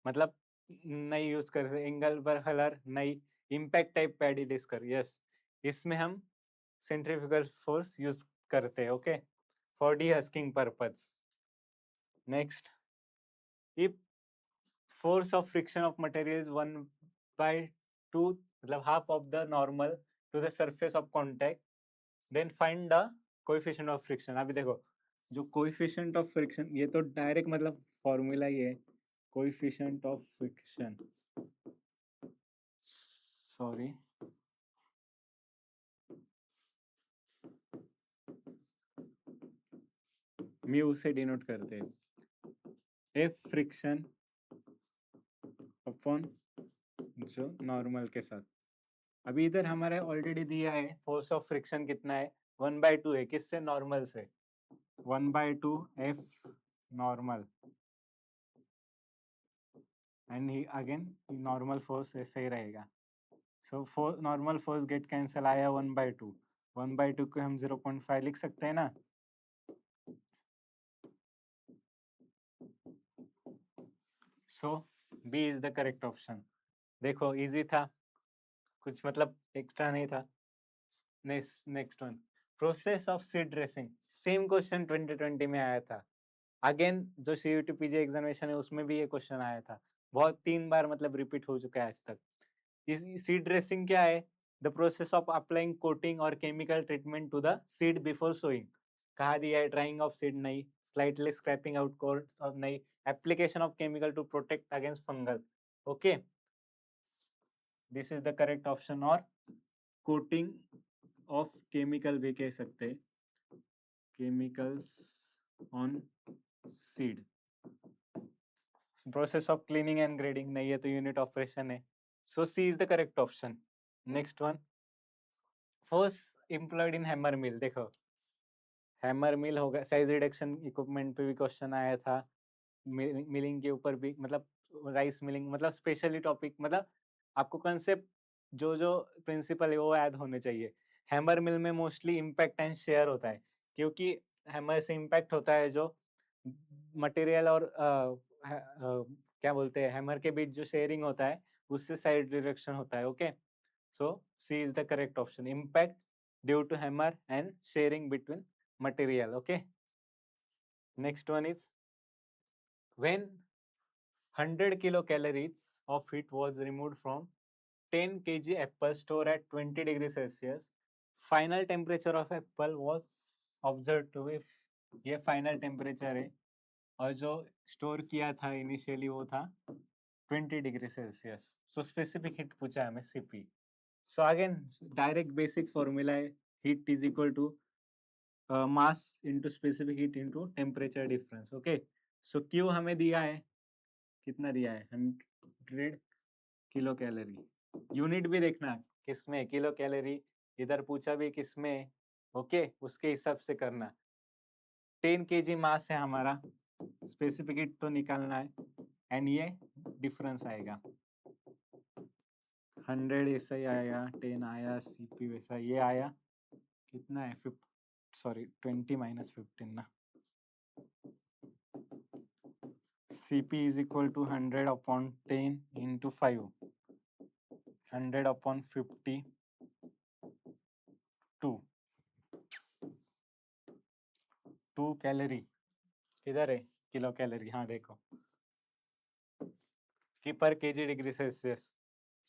मतलब नहीं यूज कर सकते, एंगल बरहलर नहीं, इम्पैक्ट टाइप पैडी डिस्कर, यस, इसमें हम सेंट्रीफ्यूगल फोर्स यूज करते हैं, okay, for dehusking purpose. Next, if force of friction of material is 1/2, मतलब half of the normal to the surface of contact, then find the coefficient of friction. अभी देखो जो coefficient of friction, ये तो direct मतलब formula ही है, coefficient of friction, sorry, mu से denote करते हैं, एफ फ्रिक्शन अपॉन जो नॉर्मल के साथ। अभी इधर हमारे ऑलरेडी दिया है फोर्स ऑफ फ्रिक्शन कितना है, 1/2 है, किससे, नॉर्मल से, 1/2 F normal, and again normal force ऐसे ही रहेगा। So normal force get cancel आया 1/2, 1/2 को हम 0.5 लिख सकते हैं ना। So B is the correct option. देखो इजी था, कुछ मतलब एक्स्ट्रा नहीं था। Next one, process of seed dressing, same question 2020 में आया था। अगेन जो CUT PG एग्जामिनेशन है उसमें भी ये क्वेश्चन आया था, बहुत 3 बार मतलब रिपीट हो चुका है आज तक। इस सीड ड्रेसिंग क्या है, the process of applying coating और chemical treatment to the seed before sowing. कहा दिया है, ड्राइंग ऑफ सीड नहीं, slightly scraping out course of नहीं, application of chemical to protect against fungal, okay, this is the correct option. और coating of chemical भी कह सकते हैं, chemicals on seed, process of cleaning and grading नहीं है, तो यूनिट ऑपरेशन है, so C is the correct option. Next one, force employed in hammer mill, देखो हैमर मिल होगा, साइज रिडक्शन इक्विपमेंट पे भी क्वेश्चन आया था, मिलिंग के ऊपर भी, मतलब राइस मिलिंग, मतलब स्पेशली टॉपिक, मतलब आपको कंसेप्ट जो जो प्रिंसिपल है वो याद होने चाहिए। हैमर मिल में मोस्टली इम्पैक्ट एंड शेयर होता है, क्योंकि हैमर से इम्पैक्ट होता है, जो मटेरियल और क्या बोलते हैं हैमर के बीच जो शेयरिंग होता है उससे साइड डिरेक्शन होता है, okay, so C is the correct option, impact due to hammer and shearing between material, okay. Next one is, when 100 kilocalories of heat was removed from 10 kg apple store at 20 degrees Celsius, final temperature of apple was observed to be, ये final temperature है, और जो store किया था initially वो था 20 degree Celsius, so specific heat पूछा है हमें, CP। So again direct basic formula है, heat is equal to mass into specific heat into temperature difference, okay. So Q हमें दिया है, कितना दिया है, 100 किलो कैलोरी, यूनिट भी देखना किसमें, किलो कैलोरी, इधर पूछा भी किसमें, ओके, उसके हिसाब से करना। 10 kg मास है हमारा, स्पेसिफिक हीट तो निकालना है, एंड ये डिफरेंस आएगा, 100 ऐसा ही आया, 10 आया, CP वैसा ये आया, कितना है, 20 - 15 ना, CP is equal to 100 upon 10 into 5, 100 upon 52, 2 calorie किधर है, किलो कैलोरी, हाँ देखो कि पर केजी डिग्री सेल्सियस।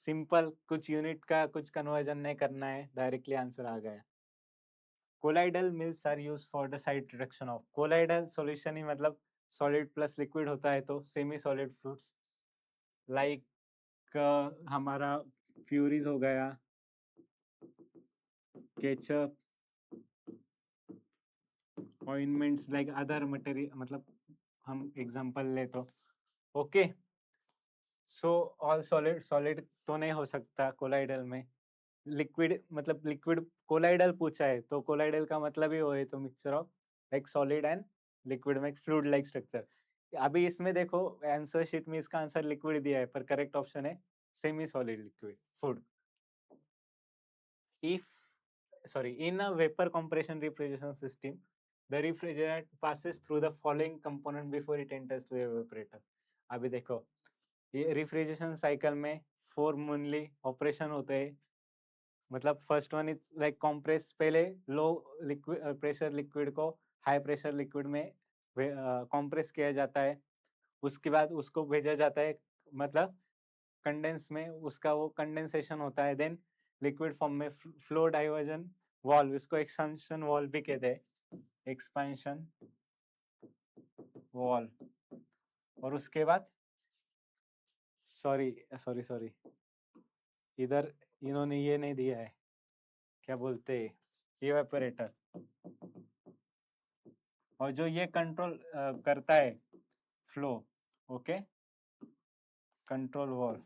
सिंपल, कुछ यूनिट का कुछ कन्वर्जन नहीं करना है, डायरेक्टली आंसर आ गया। Colloidal mills are use for the size reduction of, colloidal solution ही मतलब सॉलिड प्लस लिक्विड होता है, तो सेमी सॉलिड फ्रूट्स लाइक हमारा फ्यूरीज हो गया, ketchup, ointments like other material, मतलब हम एग्जांपल ले तो okay. So all solid, solid तो नहीं हो सकता कोलाइडल में, लिक्विड मतलब लिक्विड कोलाइडल पूछा है तो कोलाइडल का मतलब ही वो है, तो mixture of like solid and liquid में फ्लूइड लाइक स्ट्रक्चर। अभी इसमें देखो आंसर शीट में इसका आंसर लिक्विड दिया है, पर करेक्ट ऑप्शन है semi solid liquid food. If in a vapor compression refrigeration system, the refrigerant passes through the following component before it enters to the evaporator. अभी देखो ये रिफ्रिजरेशन साइकिल में 4 मेनली ऑपरेशन होते हैं, मतलब first one is like compress, पहले लो liquid pressure liquid को high pressure liquid में कंप्रेस किया जाता है, उसके बाद उसको भेजा जाता है मतलब कंडेंस में, उसका वो कंडेंसेशन होता है, देन लिक्विड फॉर्म में फ्लो डाइवर्जन वॉल्व, इसको एक्सपेंशन वॉल्व भी कहते हैं, एक्सपेंशन वॉल्व। और उसके बाद सॉरी सॉरी सॉरी इधर इन्होंने ये नहीं दिया है, क्या बोलते हैं, इवेपोरेटर। और जो ये कंट्रोल करता है flow, okay, control valve,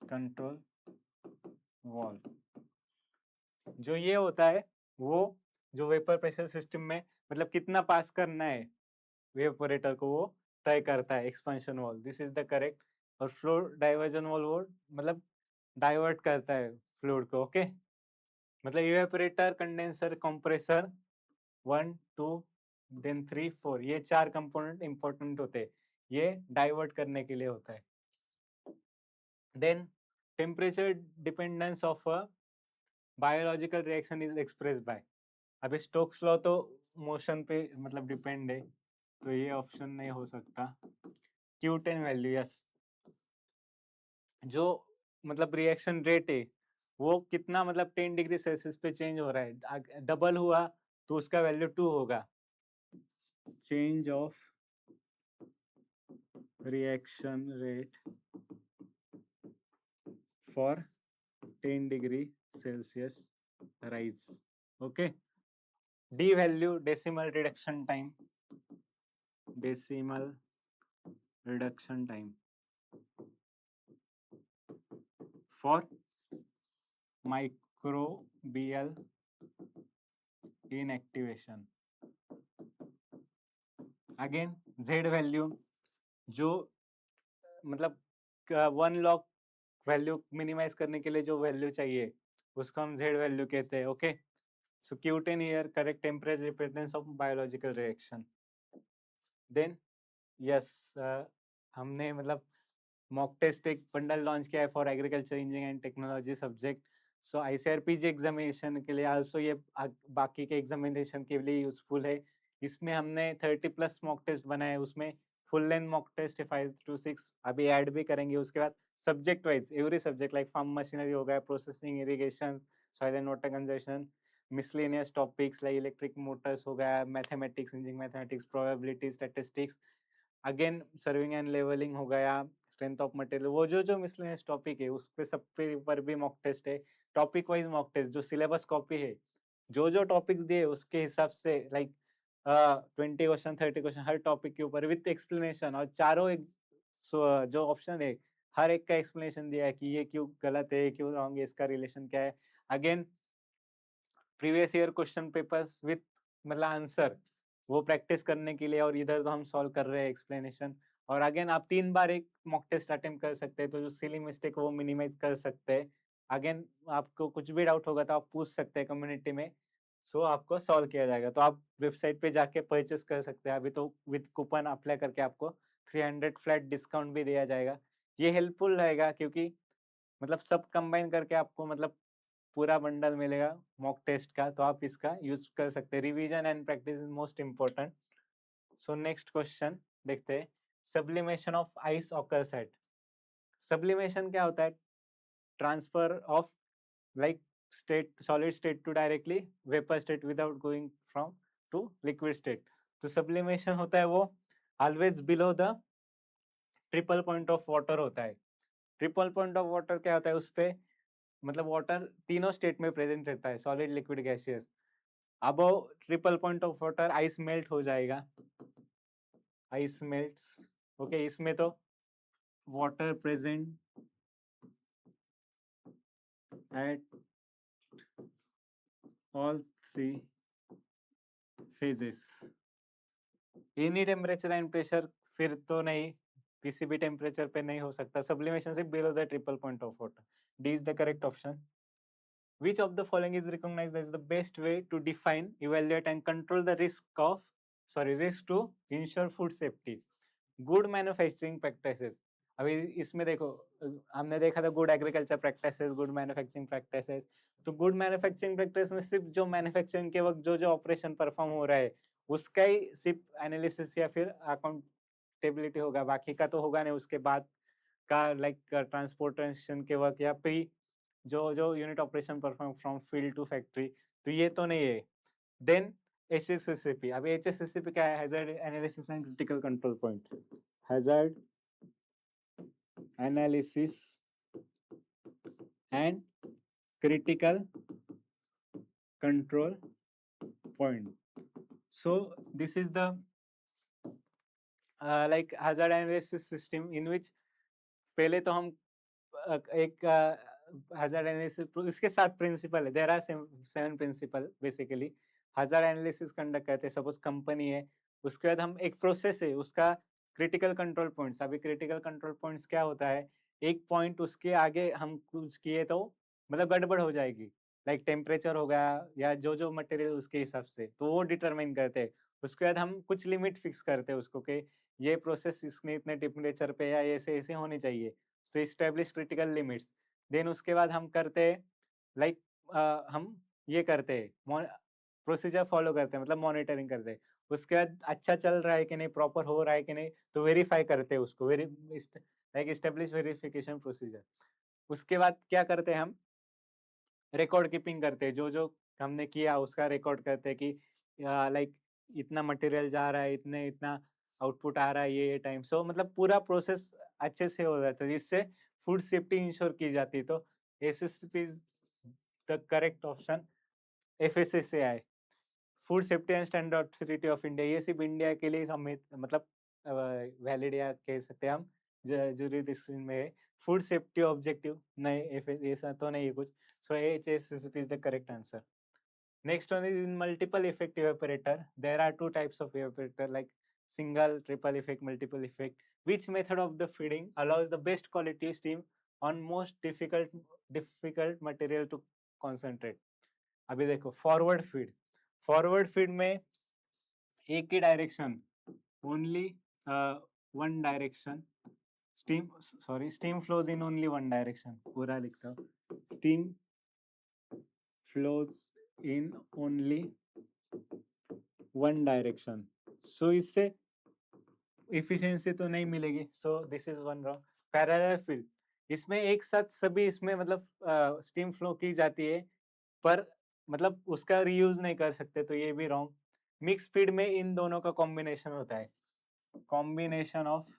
control valve जो ये होता है वो जो वेपर प्रेशर सिस्टम में मतलब कितना पास करना है वेपोरेटर को, वो तय करता है, expansion valve, this is the correct. और फ्लो डाइवर्जन वॉल्व मतलब डाइवर्ट करता है फ्लूइड को, ओके, मतलब इवेपोरेटर, कंडेंसर, कंप्रेसर 1 2 देन 3 4, ये 4 कंपोनेंट इंपॉर्टेंट होते हैं, ये डाइवर्ट करने के लिए होता है। Then temperature dependence of a biological reaction is express by, अभी स्टोक्स लॉ तो मोशन पे मतलब डिपेंड है, तो ये ऑप्शन नहीं हो सकता। Q10 वैल्यू, यस, जो मतलब रिएक्शन रेट है वो कितना मतलब 10 डिग्री सेल्सियस पे चेंज हो रहा है, डबल हुआ तो उसका वैल्यू 2 होगा, change of reaction rate for 10 degree Celsius rise, okay. D value decimal reduction time, decimal reduction time for microbial inactivation. Again Z value, जो मतलब 1 लॉग वैल्यू मिनिमाइज करने के लिए जो वैल्यू चाहिए उसको हम जेड वैल्यू कहते हैं, okay. So Q10 here correct temperature dependence of biological reaction. Then yes, हमने मतलब मॉक टेस्ट एक बंडल लॉन्च किया है for agriculture engineering and technology subject, so ICRPG examination के लिए आल्सो ये बाकी के एग्जामिनेशन के लिए यूजफुल है। इसमें हमने 30+ मॉक टेस्ट बनाए, उसमें full length mock test 5 to 6 अभी ऐड भी करेंगे। उसके बाद subject wise every subject like farm machinery हो गया, processing, irrigation, soil and water conservation, miscellaneous topics like electric motors हो गया, mathematics, engineering mathematics, probability, statistics, again surveying and levelling हो गया, स्ट्रेंथ ऑफ मटेरियल, वो जो मिसलेनियस टॉपिक है उस पे सब पे पर भी मॉक टेस्ट है। टॉपिक वाइज मॉक टेस्ट, जो सिलेबस कॉपी है, जो टॉपिक्स दिए उसके हिसाब से लाइक 20 क्वेश्चन 30 क्वेश्चन हर टॉपिक के ऊपर विथ एक्सप्लेनेशन, और चारों जो ऑप्शन है हर एक का एक्सप्लेनेशन दिया है कि ये क्यों गलत है, क्यों रॉन्ग है, इसका रिलेशन क्या है। Again previous year question papers with मतलब आंसर, वो प्रैक्टिस करने के लिए, और इधर तो हम सॉल्व कर रहे हैं एक्सप्लेनेशन। और अगेन आप 3 बार एक मॉक टेस्ट अटेम्प्ट कर सकते हैं, तो जो सिली मिस्टेक वो मिनिमाइज कर सकते हैं। अगेन आपको कुछ भी डाउट होगा तो आप पूछ सकते हैं कम्युनिटी में, सो आपको सॉल्व किया जाएगा। तो आप वेबसाइट पे जाके परचेस कर सकते हैं, अभी तो विद कूपन अप्लाई करके आपको 300 फ्लैट डिस्काउंट भी दिया जाएगा। ये हेल्पफुल रहेगा क्योंकि मतलब सब कंबाइन करके आपको मतलब पूरा बंडल मिलेगा मॉक टेस्ट का, तो आप इसका यूज कर सकते हैं। Revision and practice is most important. So next question देखते हैं, sublimation of ice occurs at. Sublimation क्या होता है? Transfer of like state, solid state to directly vapour state without going from to liquid state. तो sublimation होता है वो always below the triple point of water होता है। ट्रिपल पॉइंट ऑफ वाटर क्या होता है? उस पे मतलब वाटर तीनों स्टेट में प्रेजेंट रहता है, सॉलिड लिक्विड गैसियस। अब triple point of water ice melt हो जाएगा, आइस मेल्ट्स। ओके, इसमें तो water present at all three phases, any temperature and pressure, फिर तो नहीं, किसी भी टेम्परेचर पे नहीं हो सकता। सब्लिमेशन से below the triple point of water. D is the correct option. Which of the following is recognized as the best way to define, evaluate and control the risk to ensure food safety? Good manufacturing practices। अभी इसमें देखो, हमने देखा था good agriculture practices, good manufacturing practices. तो good manufacturing practice में सिर्फ जो मैन्युफैक्चरिंग के वक्त जो जो ऑपरेशन परफॉर्म हो रहा है उसका ही सिर्फ एनालिसिस या फिर अकाउंटेबिलिटी होगा, बाकी का तो होगा नहीं। उसके बाद का लाइक ट्रांसपोर्टेशन के वक्त या फिर जो जो unit operation perform from field to factory, तो ये तो नहीं है। Then HACCP। अब HACCP क्या है? Hazard analysis and critical control point. Hazard analysis and critical control point. So this is the like hazard analysis system in which पहले तो हम एक hazard analysis, इसके 7 प्रिंसिपल है। There are 7 principle basically. hazard analysis conduct करते हैं, suppose company है, उसके बाद हम एक प्रोसेस है उसका क्रिटिकल कंट्रोल पॉइंट्स। अभी क्रिटिकल कंट्रोल पॉइंट्स क्या होता है? एक पॉइंट उसके आगे हम कुछ किए तो मतलब गड़बड़ हो जाएगी, लाइक टेम्परेचर हो गया या जो जो मटेरियल उसके हिसाब से, तो वो डिटरमाइन करते हैं। उसके बाद हम कुछ लिमिट फिक्स करते हैं उसको कि ये प्रोसेस इसमें इतने टेम्परेचर पे या ऐसे ऐसे होनी चाहिए, तो इस्टेब्लिश क्रिटिकल लिमिट्स। देन उसके बाद हम करते हैं लाइक हम ये करते हैं प्रोसीजर फॉलो करते हैं, मतलब मॉनिटरिंग करते हैं। उसके बाद अच्छा चल रहा है कि नहीं, प्रॉपर हो रहा है कि नहीं, तो वेरीफाई करते हैं उसको, लाइक इस्टेब्लिश वेरिफिकेशन प्रोसीजर। उसके बाद क्या करते हैं हम? रिकॉर्ड कीपिंग करते हैं, जो जो हमने किया उसका रिकॉर्ड करते हैं कि लाइक इतना मटेरियल जा रहा है, इतने इतना आउटपुट आ रहा है ये टाइम। सो मतलब पूरा प्रोसेस अच्छे से हो जाता है, जिससे फूड सेफ्टी इंश्योर की जाती है। तो SSP is the correct option. FSSAI, food safety and standard authority of India, ये सिर्फ इंडिया के लिए सम्मित मतलब वैलिड या कह सकते हैं हम जुरिडिक्शन में। फूड सेफ्टी ऑब्जेक्टिव नहीं, ऐसा तो नहीं है कुछ। सो HACCP is the correct answer. Next one is in multiple effect evaporator. There are 2 types of evaporator, like single, triple effect, multiple effect. Which method of the feeding allows the best quality steam on most difficult material to concentrate? अभी देखो forward feed में एक ही direction, only one direction, steam flows in only one direction। पूरा लिखता हूँ, steam flows in only one direction। सो इससे efficiency तो नहीं मिलेगी, सो this is one wrong. Parallel feed, इसमें एक साथ सभी इसमें मतलब स्टीम फ्लो की जाती है, पर मतलब उसका रीयूज नहीं कर सकते, तो ये भी रॉन्ग। मिक्स फीड में इन दोनों का कॉम्बिनेशन होता है, combination of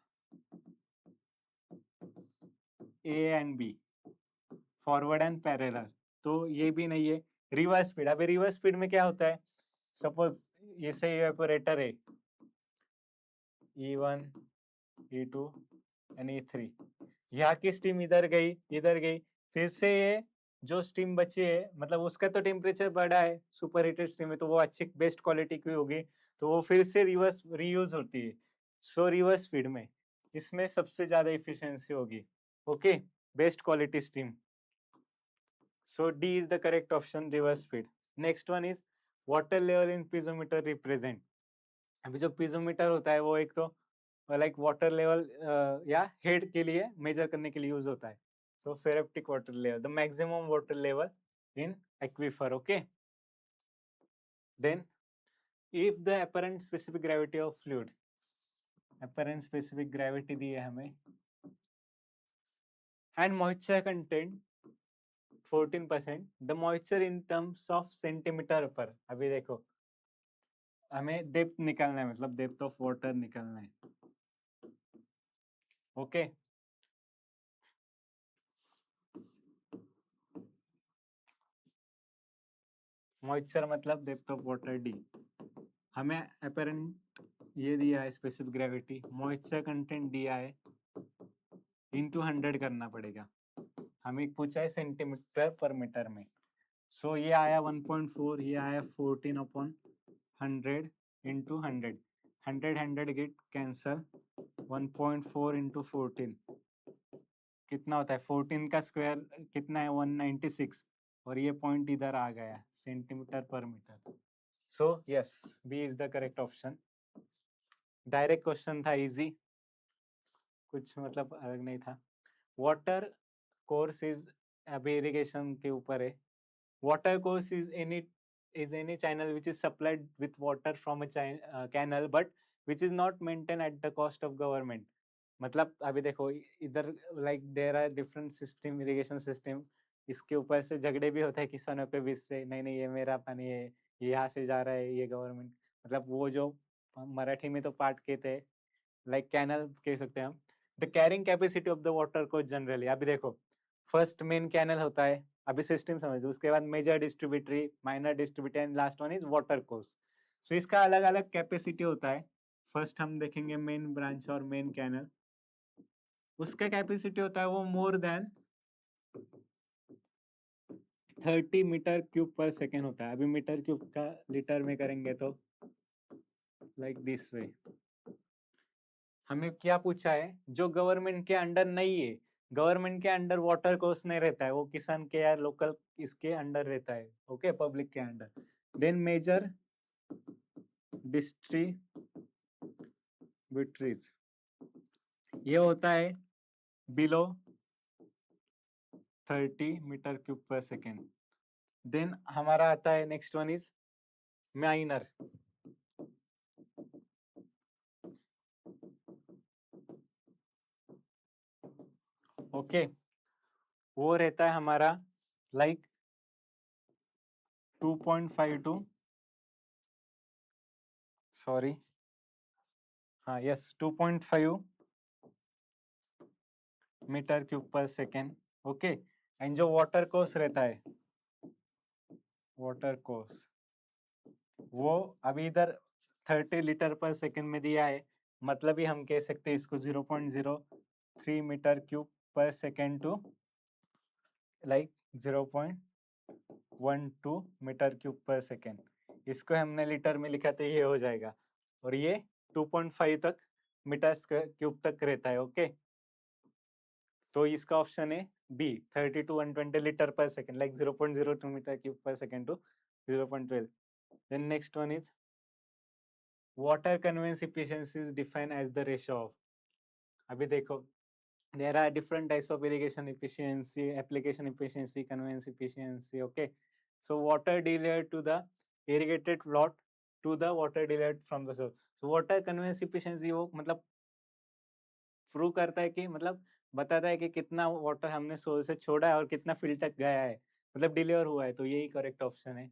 A and B, forward and parallel, तो ये भी नहीं है। रिवर्स फीड, अभी रिवर्स फीड में क्या होता है? सपोज ऐसे इवेपोरेटर है E1, E2 एंड E3, यहाँ की स्टीम इधर गई, फिर से ये जो स्टीम बची है मतलब उसका तो टेम्परेचर बढ़ा है, सुपर हीटेड स्टीम है, तो वो अच्छी बेस्ट क्वालिटी की होगी, तो वो फिर से रिवर्स रीयूज होती है। सो रिवर्स फीड में इसमें सबसे ज्यादा इफिशियंसी होगी। Okay, best quality steam. So D is the correct option, reverse feed. Next one is water level in piezometer represent. अभी जो पीजोमीटर होता है वो एक तो लाइक वाटर लेवल या हेड के लिए मेजर करने के लिए यूज होता है। So phreatic water level, the maximum water level in aquifer. Okay, then if the apparent specific gravity of fluid, apparent specific gravity दी है हमें, and moisture content 14%, the moisture in terms of centimeter पर, अभी देखो हमें depth निकालना है, मतलब depth of water निकालना है. ओके, मॉइस्चर मतलब डेप्थ ऑफ वाटर डी. हमें अपेरेंट ये दिया है स्पेसिफिक ग्रेविटी, मॉइस्चर कंटेंट दिया है, इंटू 100 करना पड़ेगा. हमें पूछा है सेंटीमीटर पर मीटर में. सो ये आया 1.4, ये आया 14/100 इंटू 100. 100 get cancel. 1.4 इंटू 14 कितना होता है? 14 का स्क्वायर कितना है? 196. और ये पॉइंट इधर आ गया centimetre per metre. So yes, B is the correct option. Direct question था, इजी, कुछ मतलब अलग नहीं था. वाटर कोर्स इज, अभी इरिगेशन के ऊपर है. Water course is any channel which is supplied with water from a canal but which is not maintained at the cost of government. मतलब अभी देखो इधर like there are different system, irrigation system. इसके ऊपर से झगड़े भी होते हैं किसानों के बीच से, नहीं नहीं ये मेरा पानी है, ये यहाँ से जा रहा है, ये गवर्नमेंट. मतलब वो जो मराठी में तो पार्ट कहते हैं, लाइक कैनल कह सकते हैं हम. The carrying capacity of the water को जनरली, अभी देखो फर्स्ट मेन कैनल होता है, अभी सिस्टम समझो, उसके बाद major distributary, minor distributary and last one is water course. So इसका अलग अलग कैपेसिटी होता है. फर्स्ट हम देखेंगे मेन ब्रांच और मेन कैनल. उसका कैपेसिटी होता है वो more than 30 metre cube per second होता है. अभी मीटर क्यूब का लीटर में करेंगे तो लाइक दिस वे. हमें क्या पूछा है? जो गवर्नमेंट के अंडर नहीं है, गवर्नमेंट के अंडर वाटर कोर्स नहीं रहता है, वो किसान के या लोकल इसके अंडर रहता है. ओके, पब्लिक के अंडर. देन मेजर डिस्ट्रीब्यूटरीज, ये होता है below 30 metre cube per second. Then हमारा आता है next one is minor. Okay, वो रहता है हमारा लाइक 2.52, सॉरी, हाँ yes, 2.5 metre cube per second. Okay, and जो वाटर कोर्स रहता है, वाटर कोर्स वो अभी इधर 30 लीटर पर सेकेंड में दिया है, मतलब ही हम कह सकते हैं इसको 0.03 metre cube per second to like 0.12 metre cube per second. इसको हमने लीटर में लिखा तो ये हो जाएगा, और ये 2.5 तक मीटर क्यूब तक रहता है. ओके, तो इसका ऑप्शन है बी, 30 to 120 लीटर पर second, like 0.02 metre cube per second to 0.12. Then next one is water conveyance efficiency is defined as the ratio of. अभी देखो there are different types of irrigation efficiency, application efficiency, conveyance efficiency. Okay, so water delivered to the irrigated plot to the water delivered from the source. So water conveyance efficiency वो मतलब prove करता है कि मतलब बताता है कि कितना वाटर हमने सोर्स से छोड़ा है और कितना फील्ड तक गया है, मतलब डिलीवर हुआ है. तो यही करेक्ट ऑप्शन है.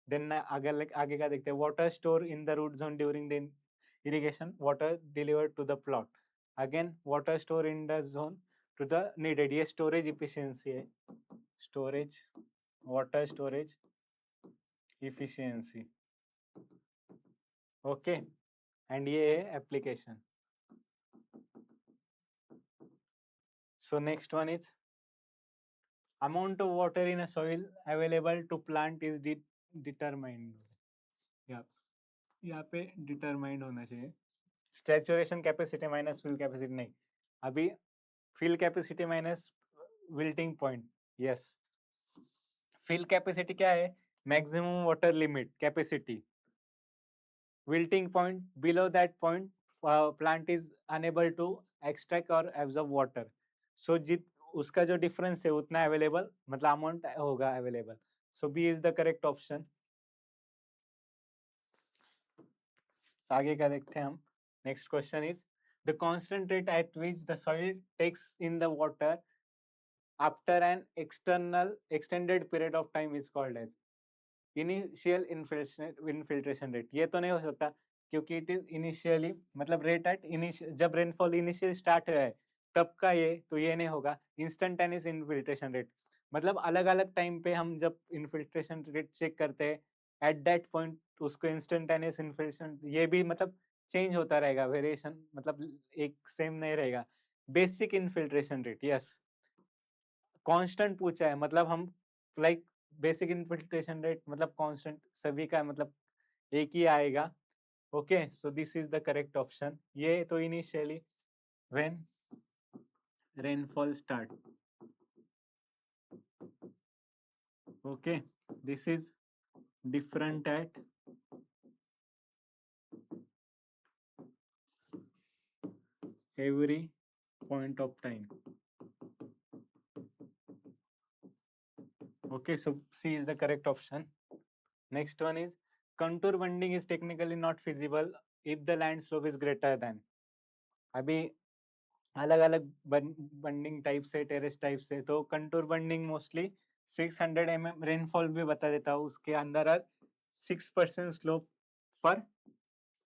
देन आगे का देखते हैं. Water store in the root zone during the irrigation, water delivered to the plot. Again water store in the zone to the needed, ये स्टोरेज इफिशियंसी है, storage, water storage efficiency. Okay, and ये है application. So next one is amount of water in a soil available to plant is determined. यहाँ पे determined होना चाहिए. Saturation capacity minus field capacity नहीं, अभी field capacity minus wilting point. Yes, field capacity क्या है? Maximum water limit capacity. Wilting point, below that point plant is unable to extract और absorb water. So जित उसका जो डिफरेंस है उतना अवेलेबल, मतलब अमाउंट होगा available. So B is the correct option. आगे का देखते हैं हम। Next question is the constant rate at which the soil takes in the water after an extended period of time is called as initial infiltration rate. ये तो नहीं हो सकता क्योंकि इट इज इनिशियली मतलब रेट एट जब rainfall initial start हुआ है तब का ये, तो ये नहीं होगा। इंस्टेंटेनियस इनफिल्ट्रेशन रेट मतलब अलग अलग टाइम पे हम जब इनफिल्ट्रेशन रेट चेक करते हैं एट दैट पॉइंट उसको इंस्टेंटेनियस इनफिल्ट्रेशन, ये भी मतलब चेंज होता रहेगा, वेरिएशन मतलब एक सेम नहीं रहेगा। Basic infiltration rate, yes constant पूछा है मतलब हम लाइक बेसिक इनफिल्ट्रेशन रेट मतलब कांस्टेंट सभी का मतलब एक ही आएगा। Okay so this is the correct option. ये तो initially when rainfall start. Okay this is different at every point of time. Okay, so C is the correct option. Next one is contour bending is technically not feasible if the land slope is greater than। अभी अलग अलग bunding type से, terrace type से, तो contour bunding mostly 600 mm rainfall भी बता देता हूँ उसके अंदर 6% स्लोप पर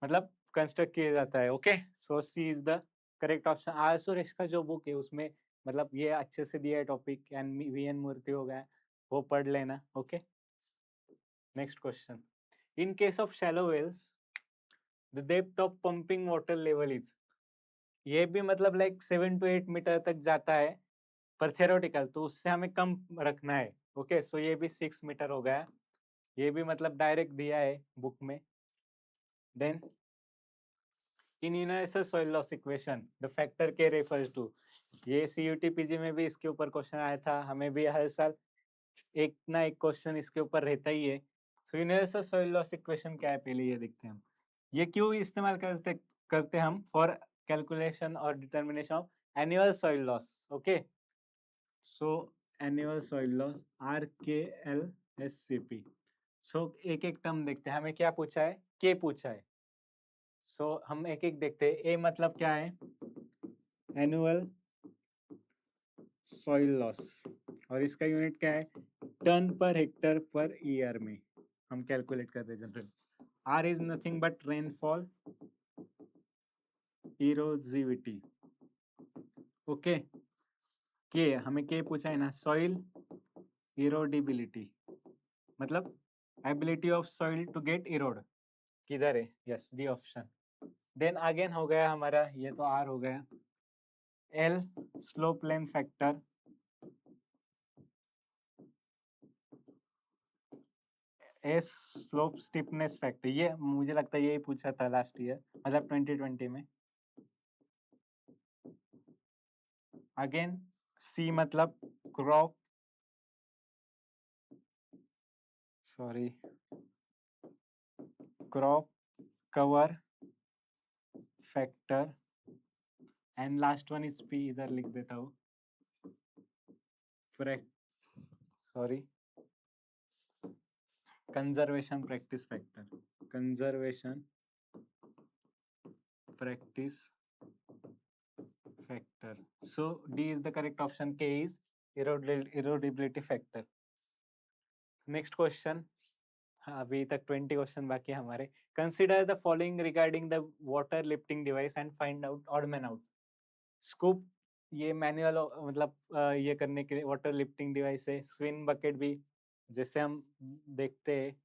मतलब कंस्ट्रक्ट किया जाता है। Okay so C is the correct option. R Suresh का जो बुक है उसमें मतलब ये अच्छे से दिया है topic, and V N Murthy हो गया, वो पढ़ लेना। Okay next question, in case of shallow wells the depth of pumping water level is, ये भी मतलब लाइक 7 to 8 मीटर तक जाता है पर थेरोटिकल, तो उससे हमें कम रखना है। ओके सो ये भी 6 मीटर हो गया, ये भी मतलब डायरेक्ट दिया है बुक में। Then in universal soil loss equation the factor K refers to, ये CUT PG में भी इसके ऊपर क्वेश्चन आया था, हमें भी हर साल एक ना एक क्वेश्चन इसके ऊपर रहता ही है। So universal soil loss equation क्या है पहले ये देखते हैं हम। ये क्यों इस्तेमाल करते हम फॉर कैलकुलेशन और determination of annual soil loss. Okay so annual soil loss RKLSCP। सो एक एक टर्म देखते हैं, हमें क्या पूछा है, के पूछा है। सो हम एक एक देखते हैं। ए मतलब क्या है, एनुअल सॉइल लॉस, और इसका यूनिट क्या है, ton per hectare per year में हम कैलकुलेट करते हैं general. R is nothing but rainfall erosivity. Okay K हमें के पूछा है ना, सॉइल इरोडिबिलिटी मतलब ability of soil to get erode, किधर है, yes D option. Then again हो गया हमारा, ये तो आर हो गया। L slope length factor, S slope steepness factor, ये मुझे लगता है यही पूछा था लास्ट ईयर मतलब 2020 में। अगेन सी मतलब crop, sorry crop cover factor, and last one is P, इधर लिख देता हूँ, sorry conservation practice factor, conservation practice factor. So D is the correct option, के इज इरोडिबिलिटी फैक्टर। नेक्स्ट क्वेश्चन, अभी तक 20 क्वेश्चन बाकी है हमारे। Consider the following regarding the water lifting device and find out odd man out. Scoop ये manual मतलब ये करने के लिए वाटर लिफ्टिंग डिवाइस है। स्विन बकेट भी जैसे हम देखते हैं,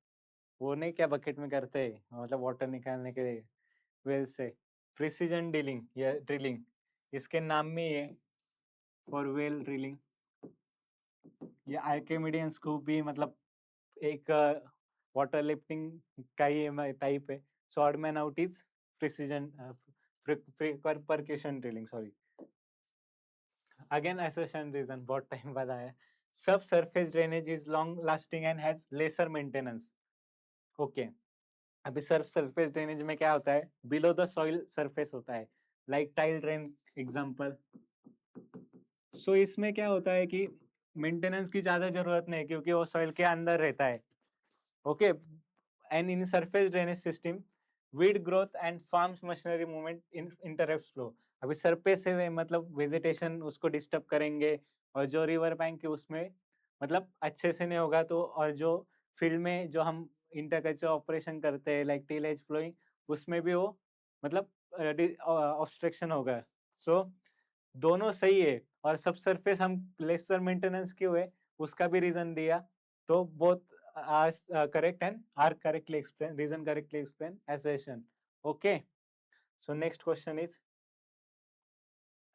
वो नहीं क्या बकेट में करते हैं मतलब वाटर निकालने के लिए वेल से। प्रिसीजन ड्रिलिंग या ड्रिलिंग, इसके नाम में ये फॉर वेल ड्रिलिंग। ये आर्किमिडियन स्कूप भी मतलब एक वाटर लिफ्टिंग का ही टाइप है। So odd man out is precision percussion drilling, sorry. Again assertion reason बहुत टाइम बाद आया। Subsurface drainage is long lasting and has lesser maintenance. Okay अभी सरफेस ड्रेनेज में क्या होता है, बिलो द सॉइल सरफेस होता है, लाइक टाइल ड्रेन एग्जांपल। सो इसमें क्या होता है कि मेंटेनेंस की ज्यादा जरूरत नहीं क्योंकि वो सॉइल के अंदर रहता है. Okay, and in surface drainage system weed growth and farms machinery movement in interrupt flow. अभी सरफेस है मतलब वेजिटेशन उसको डिस्टर्ब करेंगे, और जो रिवर बैंक है उसमें मतलब अच्छे से नहीं होगा. तो और जो फील्ड में जो हम इंटरकल्चर ऑपरेशन करते हैं लाइक टिलेज फ्लोइंग, उसमें भी वो मतलब ऑब्स्ट्रक्शन होगा. सो दोनों सही है, और सब सरफेस हम लेसर मेंटेनेंस क्यों हुए उसका भी रीजन दिया. तो both are correct and are correctly explained, reason correctly explained assertion. Okay, so next question is,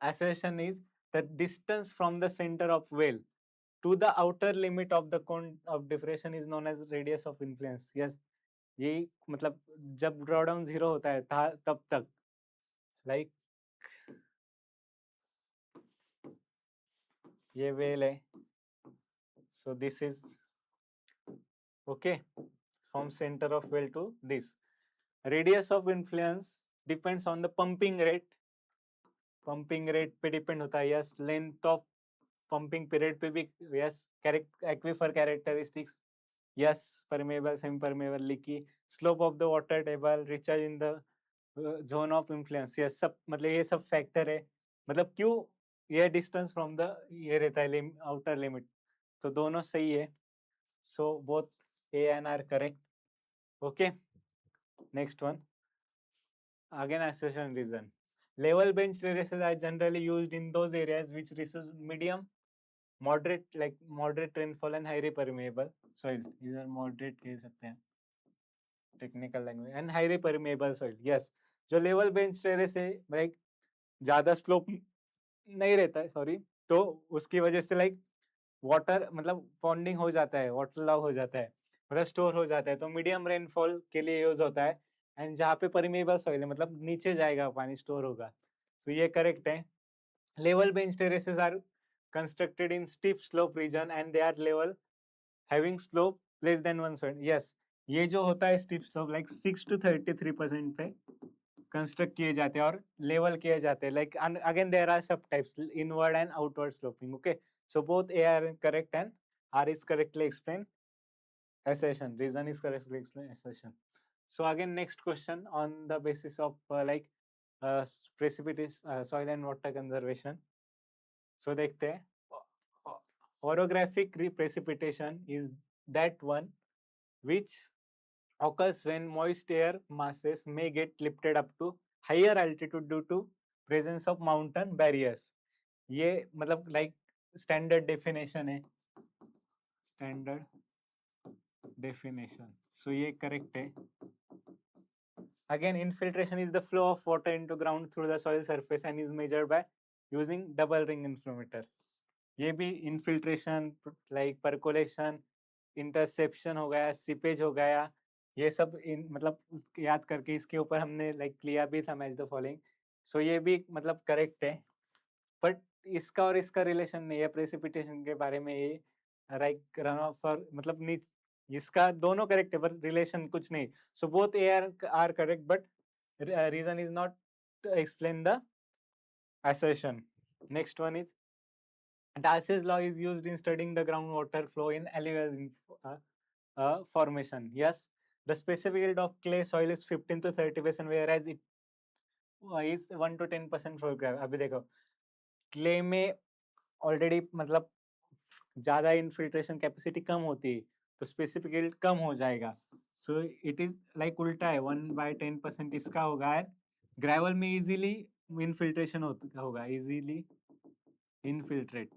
assertion is the distance from the center of well to the outer limit of the cone of depression is known as radius of influence. Yes, यही मतलब जब drawdown zero होता है तब तक like ये well है. So this is okay, from center of well to this. Radius of influence depends on the pumping rate. Pumping rate पे डिपेंड होता है. Yes, length of pumping period पे भी. Yes, aquifer characteristics. Yes, permeable, semi permeable, leaky, slope of the water table, recharge in the zone of influence. Yes, सब मतलब ये सब factor है. मतलब क्यों ये डिस्टेंस फ्रॉम द ये रहता है आउटर लिमिट. तो दोनों सही है. So both A and R correct. Okay, next one. Again, assertion reason. Level bench terraces are generally used in those areas which receive medium, moderate, like moderate rainfall and highly permeable soil. These are moderate कह सकते हैं technical language, and highly permeable soil. Yes, जो level bench terrace है like ज़्यादा slope नहीं रहता है, sorry, तो उसकी वजह से लाइक वाटर मतलब पॉन्डिंग हो जाता है, वाटर लॉग हो जाता है, मतलब स्टोर हो जाता है. तो मीडियम रेनफॉल के लिए यूज होता है. एंड जहाँ पे परमेबल सॉइल है मतलब नीचे जाएगा पानी, स्टोर होगा. तो ये करेक्ट है. Level bench terraces are constructed in steep slope region and they are level having slope less than 1 yes, ये जो होता है स्टीप स्लोप लाइक 6 to 33% पे कंस्ट्रक्ट किए जाते हैं और लेवल किए जाते हैं. लाइक अगेन देयर आर सब types, inward and outward sloping. Okay, so both A are correct and R is correctly explained assertion. Reason is correctly explained assertion. So again, next question on the basis of precipitation, soil and water conservation. So देखते हैं. Orographic precipitation is that one which occurs when moist air masses may get lifted up to higher altitude due to presence of mountain barriers. ये मतलब like standard definition है, standard definition. So ये correct है. Again, infiltration is the flow of water into ground through the soil surface and is measured by using double ring infiltrometer. ये भी infiltration like percolation, interception हो गया, seepage हो गया, ये सब मतलब याद करके इसके ऊपर हमने like लिया भी था मैच द फॉलोइंग. सो ये भी मतलब करेक्ट है. बट इसका और इसका रिलेशन नहीं है प्रेसिपिटेशन के बारे में. ये लाइक रन ऑफ और मतलब नीच इसका दोनों करेक्ट है पर रिलेशन कुछ नहीं. So both A R correct but reason is not to explain the assertion. Next one is Darcy's law is used in studying the groundwater flow in alluvial formation. Yes, the specific yield of clay soil is 15 to 30%, whereas it is 1 to 10% for gravel. अभी देखो clay में already मतलब ज़्यादा infiltration capacity कम होती है तो specific yield कम हो जाएगा. सो इट इज लाइक उल्टा है, 1/10% इसका होगा. ग्रेवल में इजीली इनफिल्ट्रेशन होगा, easily infiltrate.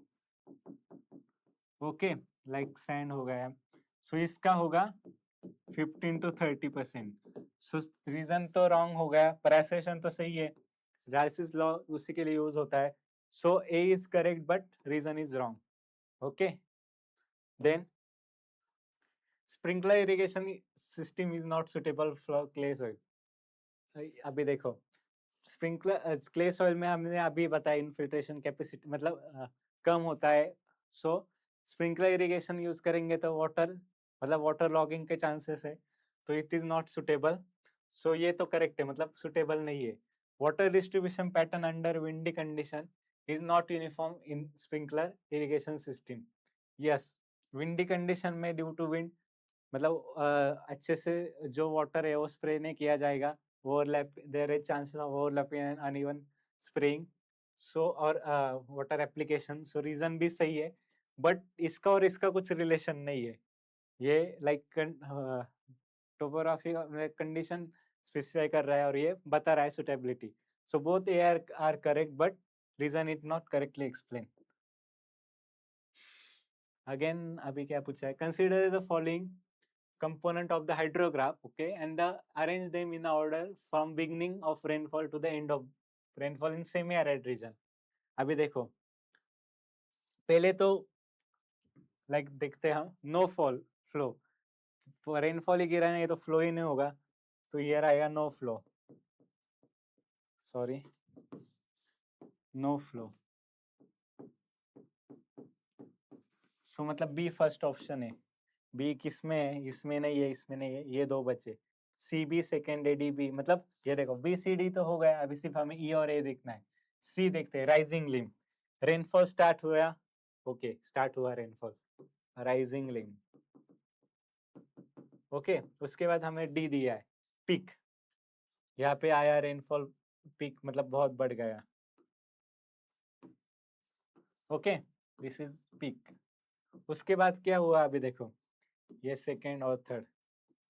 Okay, like sand हो गया. सो इसका होगा 15 to 30%. सो रीजन तो रॉन्ग हो गया पर एसेशन तो सही है. राइसिस लॉ उसी के लिए यूज होता है. So A is correct but reason is wrong. Okay, then sprinkler irrigation system is not suitable for clay soil. अभी देखो स्प्रिंकलर क्ले सॉइल में हमने अभी बताया इनफिल्ट्रेशन कैपेसिटी मतलब कम होता है. सो स्प्रिंकलर इरिगेशन यूज करेंगे तो वाटर मतलब वाटर लॉगिंग के चांसेस है, तो इट इज नॉट सुटेबल. सो ये तो करेक्ट है मतलब सुटेबल नहीं है. Water distribution pattern under windy condition is not uniform in sprinkler irrigation system. Yes, windy condition में ड्यू टू विंड मतलब अच्छे से जो वाटर है वो स्प्रे नहीं किया जाएगा, overlap there is chances of overlapping and uneven spraying, so और वाटर एप्लीकेशन, सो रीजन भी सही है, बट इसका और इसका कुछ रिलेशन नहीं है, ये लाइक टोपोग्राफी कंडीशन स्पेसिफाई कर रहा है और ये बता रहा है suitability, so both A R correct but reason is not correctly explain. Again अभी क्या पूछा है, consider the following component of the hydrograph, okay, and arrange them in order from beginning of rainfall to the end of rainfall in semi arid region। अभी देखो पहले तो like देखते हैं हम नो फॉल फ्लो, रेनफॉल ही गिरा नहीं तो फ्लो ही नहीं होगा, तो हियर आएगा no flow, sorry no flow, so मतलब बी फर्स्ट ऑप्शन है, बी किसमें है, इसमें नहीं है, इसमें नहीं है, ये दो बचे, C B second A D B, मतलब ये देखो बी सी डी तो हो गया, अभी सिर्फ हमें ई और ए देखना है, सी देखते हैं, राइजिंग लिम, रेनफॉल स्टार्ट हुआ, ओके स्टार्ट हुआ रेनफॉल, राइजिंग लिम, ओके, उसके बाद हमें डी दिया है पीक, यहाँ पे आया रेनफॉल पीक मतलब बहुत बढ़ गया, ओके दिस इज पीक, उसके बाद क्या हुआ अभी देखो, ये सेकेंड और थर्ड,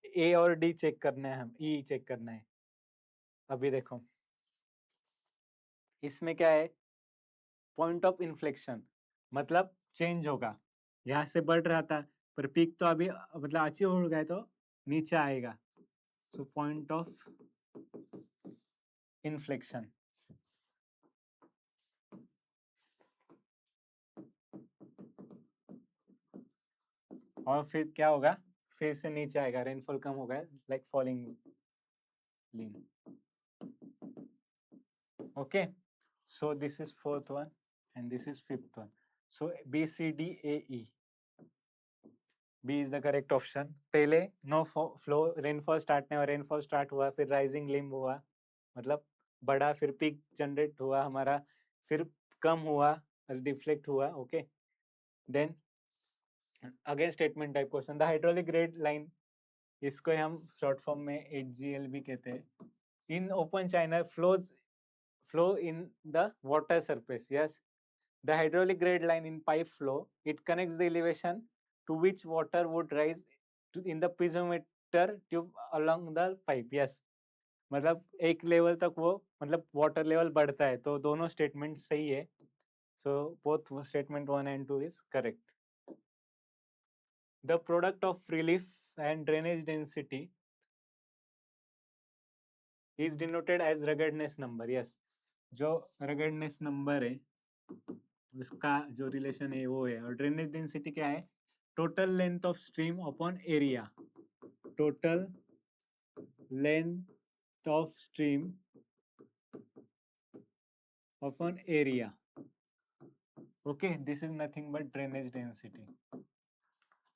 ए और डी चेक करना है, हम ई चेक करना है, अभी देखो इसमें क्या है, पॉइंट ऑफ इन्फ्लेक्शन मतलब चेंज होगा, यहाँ से बढ़ रहा था पर पीक तो अभी मतलब अचीव हो गया तो नीचे आएगा, सो पॉइंट ऑफ इन्फ्लेक्शन, और फिर क्या होगा, फिर से नीचे आएगा, रेनफॉल कम होगा like falling lean, okay, so this is fourth one and this is fifth one, so B C D A E, B is the correct option, पहले नो फ्लो, रेनफॉल स्टार्ट नहीं हुआ, रेनफॉल स्टार्ट हुआ फिर rising लिम हुआ मतलब बड़ा, फिर peak generate हुआ हमारा, फिर कम हुआ डिफ्लेक्ट हुआ, okay, then again statement type question, the hydraulic grade line, इसको हम शॉर्ट फॉर्म में HGL भी कहते हैं, in open channel flow in the water surface, yes, the hydraulic grade line in pipe flow, it connects the elevation to which water would rise in the piezometer tube along the pipe, yes, मतलब एक level तक वो मतलब water level बढ़ता है, तो दोनों statement सही है, so both statement 1 and 2 is correct. The product of relief and drainage density is denoted as ruggedness number, yes, जो रगडनेस नंबर है उसका जो रिलेशन है वो है, और ड्रेनेज डेंसिटी क्या है, total length of stream upon area, total length of stream upon area, okay, this is nothing but drainage density,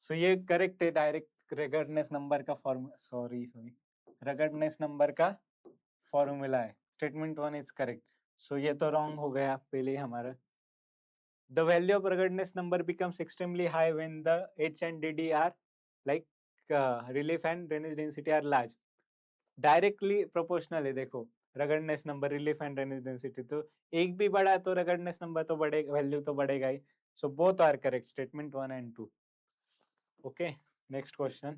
so ये करेक्ट है, डायरेक्ट रगडनेस नंबर का सॉरी रगडनेस नंबर का फॉर्मूला है, स्टेटमेंट 1 इज करेक्ट, सो ये तो wrong हो गया पहले हमारा। The value of ruggedness number becomes extremely high when the H and DD are like relief and drainage density are large. Directly proportional है, देखो ruggedness number, relief and drainage density, तो एक भी बढ़ा तो ruggedness number तो बढ़ेगा, value तो बढ़ेगा ही, so both are correct, statement 1 and 2, okay, next question,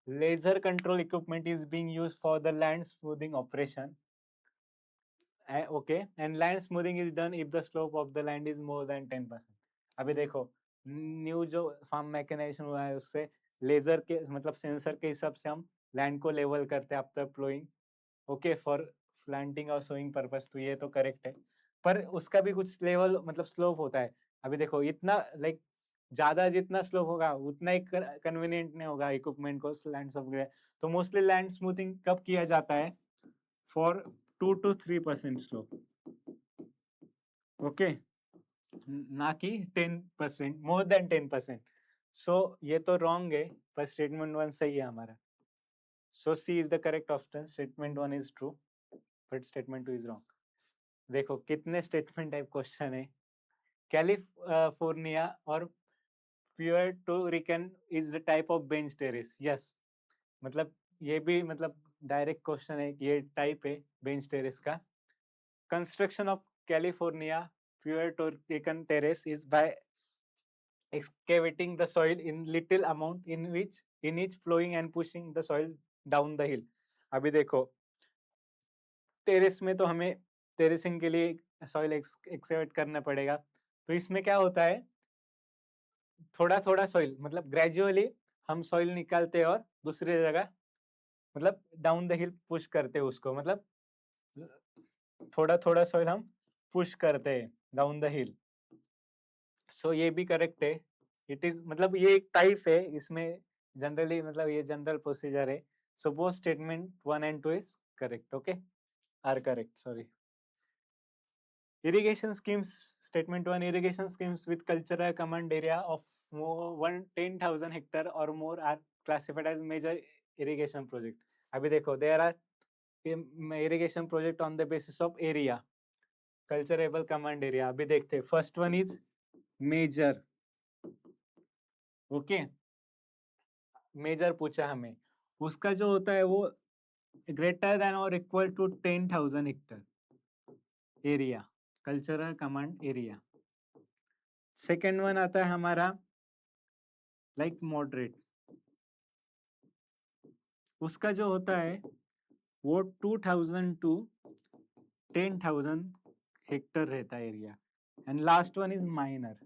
laser control equipment is being used for the land smoothing operation, okay, and land smoothing is done if the slope of the land is more than 10%। अभी देखो new जो farm mechanisation हुआ है उससे laser के मतलब sensor के हिसाब से हम लैंड को लेवल करते हैं after ploughing, okay, for planting और सोइंग पर्पस, तो ये तो करेक्ट है, पर उसका भी कुछ लेवल मतलब स्लोप होता है, अभी देखो इतना लाइक ज्यादा जितना स्लोप होगा उतना ही कन्वीनियंट नहीं होगा इक्विपमेंट को लैंड स्लोप, तो मोस्टली लैंड स्मूथिंग कब किया जाता है, फॉर 2 to 3% स्लोप, ओके, ना कि 10%, मोर देन 10%, सो ये तो रॉन्ग है, पर स्टेटमेंट 1 सही है हमारा, so C is the correct option, statement 1 is true but statement 2 is wrong. देखो कितने स्टेटमेंट टाइप क्वेश्चन है, कैलिफोर्निया और Puerto-Rican is the type of bench terrace. Yes, मतलब ये भी मतलब डायरेक्ट क्वेश्चन है, ये टाइप है बेंच टेरेस का. Construction of California Puerto-Rican terrace is by excavating the soil in little amount in each flowing and pushing the soil down the hill. अभी देखो टेरेस में तो हमें टेरेसिंग के लिए सॉइल एक्सकेवेट करना पड़ेगा, तो इसमें क्या होता है थोड़ा थोड़ा सॉइल मतलब ग्रेजुअली हम सॉइल निकालते हैं और दूसरी जगह मतलब डाउन द हिल पुश करते हैं उसको, मतलब थोड़ा थोड़ा सॉइल हम पुश करते हैं डाउन द हिल. सो ये भी करेक्ट है. इट इज मतलब ये एक टाइप है, इसमें जनरली मतलब ये जनरल प्रोसीजर है. So both statement 1 and 2 is correct. Okay, are correct. Sorry. Irrigation schemes, statement 1, irrigation schemes with cultural command area of more 10,000 hectare or more are classified as major irrigation project. अभी देखो there are irrigation project on the basis of area, culturable command area. अभी देखते हैं first one is major. Okay, major पूछा हमें, उसका जो होता है वो ग्रेटर देन और equal to 10,000 hectare area, cultural command area. Second one आता है हमारा लाइक मॉडरेट, उसका जो होता है वो 2,000 टू 10,000 हेक्टर रहता है area. And last one is minor,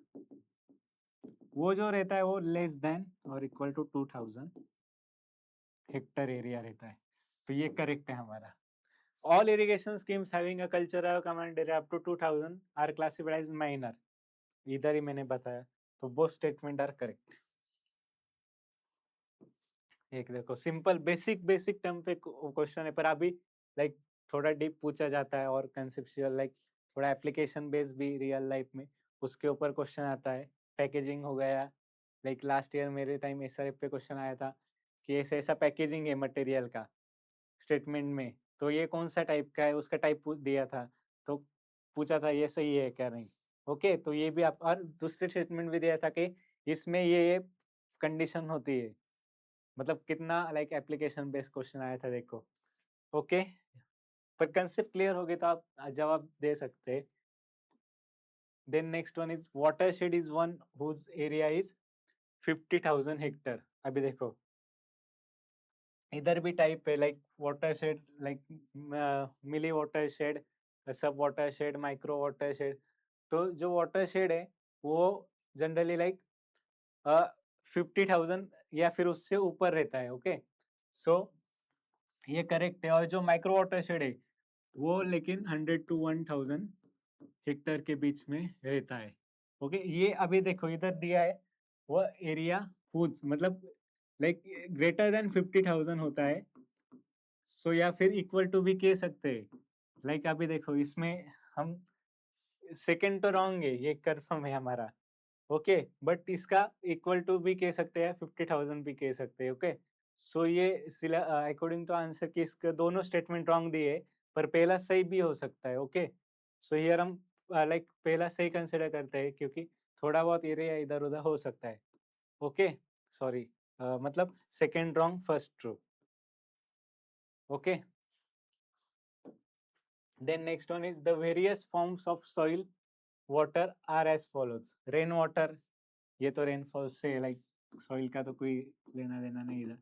वो जो रहता है वो लेस देन और इक्वल टू 2,000 हेक्टर एरिया रहता है. तो ये करेक्ट है हमारा. All irrigation schemes having a cultural command area up to 2,000 are classified as minor. इधर ही मैंने बताया, तो both statement are correct. एक देखो सिंपल बेसिक टर्म पे क्वेश्चन है, पर अभी लाइक थोड़ा डीप पूछा जाता है और कंसेप्चुअल लाइक थोड़ा एप्लीकेशन बेस्ड भी रियल लाइफ में उसके ऊपर क्वेश्चन आता है. पैकेजिंग हो गया, लाइक लास्ट ईयर मेरे टाइम एसआरएफ पे क्वेश्चन आया था कि ऐसा ऐसा पैकेजिंग है मटेरियल का स्टेटमेंट में, तो ये कौन सा टाइप का है, उसका टाइप दिया था, तो पूछा था ये सही है क्या नहीं. ओके, तो ये भी आप, और दूसरे स्टेटमेंट भी दिया था कि इसमें ये कंडीशन होती है, मतलब कितना लाइक एप्लीकेशन बेस्ड क्वेश्चन आया था देखो. ओके, पर कंसेप्ट क्लियर हो गए तो आप जवाब दे सकते हैं. Then next one is watershed is one whose area is 50,000 hectare. अभी देखो इधर भी टाइप है like watershed, like milli watershed, sub watershed, micro watershed. तो जो वाटरशेड है वो जनरली लाइक 50,000 या फिर उससे ऊपर रहता है. ओके, सो ये करेक्ट है. और जो माइक्रो वाटरशेड है वो लेकिन 100 to 1,000 हेक्टर के बीच में रहता है. ओके, ये अभी देखो इधर दिया है वो एरिया फूड्स मतलब लाइक ग्रेटर देन 50,000 होता है. सो या फिर इक्वल टू भी कह सकते हैं. लाइक अभी देखो इसमें हम सेकंड तो रॉन्ग है, ये कंफर्म है हमारा. ओके, बट इसका इक्वल टू भी कह सकते हैं, 50,000 भी कह सकते हैं. ओके, सो ये अकॉर्डिंग टू आंसर की इसके दोनों स्टेटमेंट रॉन्ग दिए, पर पहला सही भी हो सकता है. ओके, सो हियर हम लाइक पहला सही कंसिडर करते हैं क्योंकि थोड़ा बहुत एरिया इधर उधर हो सकता है. ओके, सॉरी, मतलब second wrong first true. Okay, then next one is the various forms of soil water are as follows. Rain water, ये तो रेनफॉल से लाइक सॉइल का तो कोई लेना देना नहीं इधर.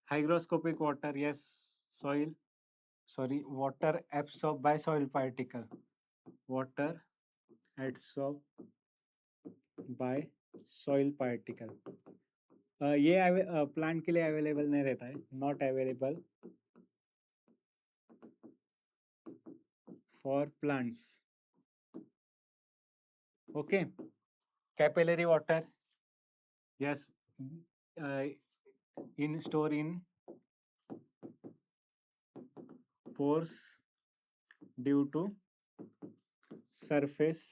Hygroscopic water, yes, soil sorry water absorb by soil particle, water absorb by soil particle. ये प्लांट के लिए अवेलेबल नहीं रहता है, not available for plants. Okay, capillary water, yes, in store in pores due to surface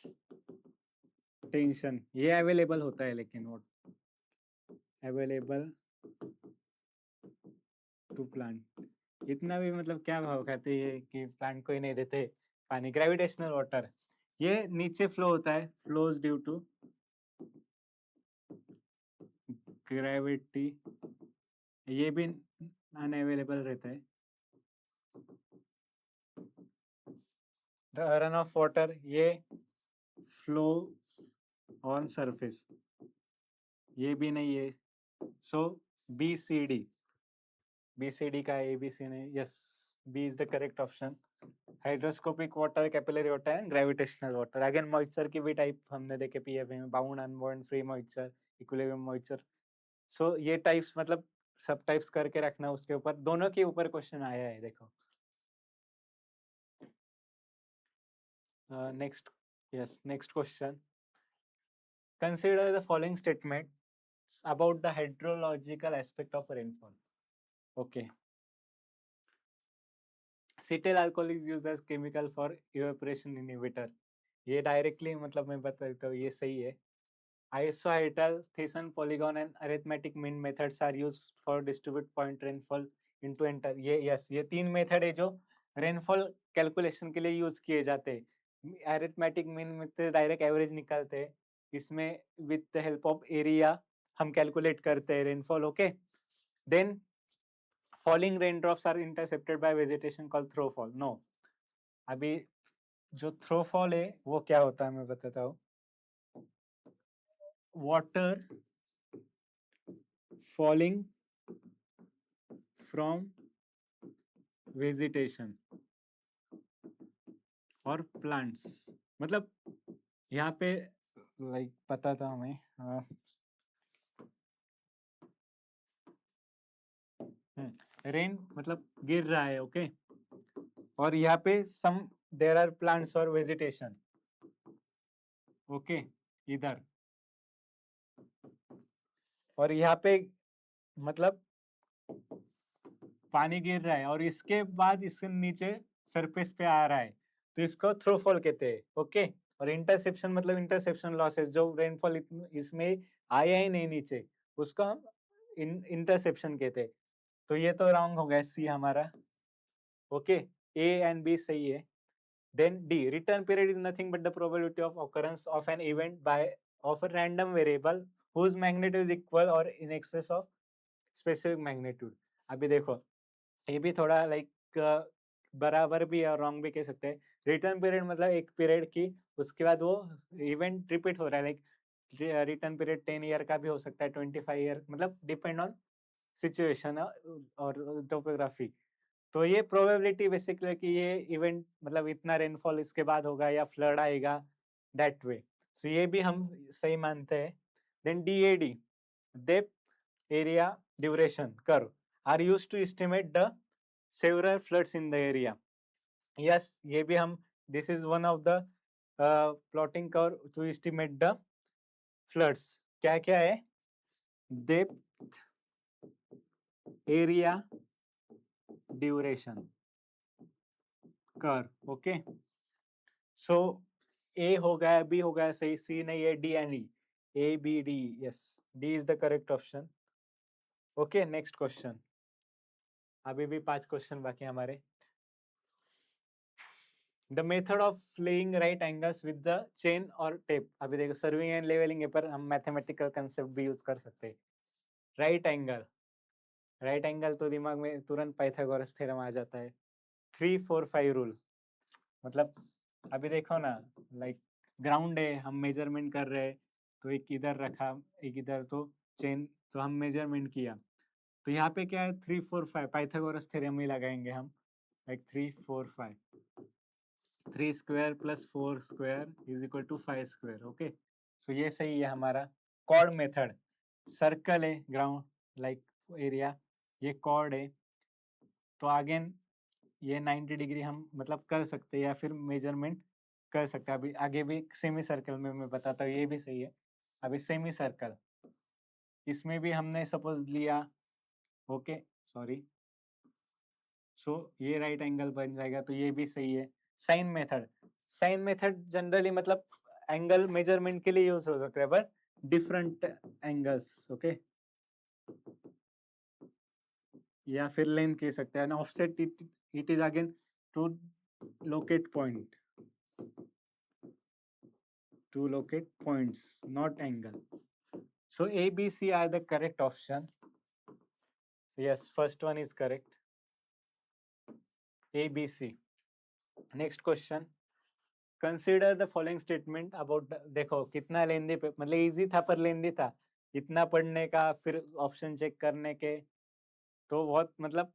tension. ये available होता है लेकिन वो अवेलेबल टू प्लांट. इतना भी मतलब क्या भाव खाते हैं कि प्लांट को ही नहीं देते पानी. ग्रेविटेशनल वाटर, ये नीचे फ्लो होता है, फ्लोज ड्यू टू ग्रेविटी, ये भी अनअवेलेबल रहता है। रन ऑफ वाटर, ये फ्लो ऑन सरफेस, ये भी नहीं है। सो BCD, BCD का ABC नहीं, yes B is the correct option. Hygroscopic water, capillary water and gravitational water. Again moisture की भी टाइप हमने देखे पीएफए में, bound, unbound, free moisture, equilibrium moisture. So ये टाइप्स मतलब सब टाइप्स करके रखना उसके ऊपर, दोनों के ऊपर क्वेश्चन आया है देखो। Next, yes next question, consider the following statement about the hydrological aspect of rainfall. Okay. Cetyl alcohol is used as chemical for evaporation inhibitor. ये डायरेक्टली मतलब मैं बता देता हूँ, ये सही है। Isohydral, Thiessen, polygon and arithmetic mean methods are used for distribute point rainfall into enter. ये यस, ये तीन मेथड है जो रेनफॉल कैलकुलेशन के लिए यूज किए जाते हैं। अरिथमेटिक मीन में डायरेक्ट एवरेज निकालते हैं, इसमें with the help of area हम कैलकुलेट करते हैं rainfall. Okay, then falling raindrops are intercepted by vegetation called throughfall. No, अभी जो थ्रोफॉल है वो क्या होता है मैं बताता हूँ। वाटर फॉलिंग फ्रॉम वेजिटेशन और प्लांट्स, मतलब यहाँ पे लाइक बताता हूँ मैं, रेन मतलब गिर रहा है, ओके, और यहाँ पे सम देयर आर प्लांट्स और वेजिटेशन, ओके, इधर, और यहाँ पे मतलब पानी गिर रहा है और इसके बाद इसके नीचे सरफेस पे आ रहा है, तो इसको थ्रोफॉल कहते हैं। ओके, और इंटरसेप्शन मतलब इंटरसेप्शन लॉसेस, जो रेनफॉल इसमें आया ही नहीं नीचे, उसको हम इंटरसेप्शन कहते हैं। तो ये तो रॉन्ग हो गया, सी हमारा। ओके, ए एंड बी सही है। Then D, return period is nothing but the probability of occurrence of an event by of a random variable whose magnitude is equal or in excess of specific magnitude. अभी देखो, ये भी थोड़ा like बराबर भी और रॉन्ग भी कह सकते हैं। रिटर्न पीरियड मतलब एक पीरियड की, उसके बाद वो इवेंट रिपीट हो रहा है, लाइक रिटर्न पीरियड 10 ईयर का भी हो सकता है, 25 ईयर, मतलब डिपेंड ऑन सिचुएशन और टोपोग्राफी। तो ये प्रोबेबिलिटी बेसिकली कि ये इवेंट मतलब इतना रेनफॉल इसके बाद होगा या फ्लड आएगा, दैट वे। सो ये भी हम सही मानते हैं। Then DAD, depth area duration curve are used to estimate the several floods in the area. Yes, ये भी हम, this is one of the plotting curve to estimate the floods. क्या क्या है? Depth, area, duration curve. Okay. So A हो गया, B हो गया सही, C नहीं है, D and E. A, B, D. Yes, D is the correct option. Okay, next question. अभी भी 5 क्वेश्चन बाकी हमारे। The method of laying right angles with the chain और tape. अभी देखो, सर्विंग एंड लेवलिंग पर हम मैथमेटिकल कंसेप्ट भी यूज कर सकते हैं। राइट एंगल, राइट एंगल तो दिमाग में तुरंत पाइथागोरस थ्योरम आ जाता है। 3, 4, 5 रूल, मतलब अभी देखो ना, लाइक ग्राउंड है, हम मेजरमेंट कर रहे हैं, तो एक इधर रखा, एक इधर, तो चेन, तो हम मेजरमेंट किया, तो यहाँ पे क्या है 3, 4, 5 पाइथागोरस थ्योरम ही लगाएंगे हम, like 3, 4, 5, 3 square plus 4 square is equal to 5 square. Okay, so ये सही है हमारा। कॉर्ड मेथड, सर्कल है ग्राउंड लाइक एरिया, ये कॉर्ड है, तो अगेन ये 90 डिग्री हम मतलब कर सकते हैं या फिर मेजरमेंट कर सकते हैं। अभी आगे भी सेमी सर्कल में मैं बताता हूँ, ये भी सही है। अभी सेमी सर्कल, इसमें भी हमने सपोज लिया, ओके सॉरी, सो ये राइट एंगल बन जाएगा, तो ये भी सही है। Sine method, sine method generally मतलब एंगल मेजरमेंट के लिए यूज हो सकता है, बट डिफरेंट एंगल्स, ओके, या फिर लेंथ कह सकते हैं। Offset, it is again to locate point, to locate points, not angle. So A, B, C are the correct option. So yes, first one is correct. A, B, C. Next question. Consider the following statement about देखो कितना लेंदी मतलब easy था पर लेंदी था इतना पढ़ने का फिर ऑप्शन चेक करने के तो बहुत मतलब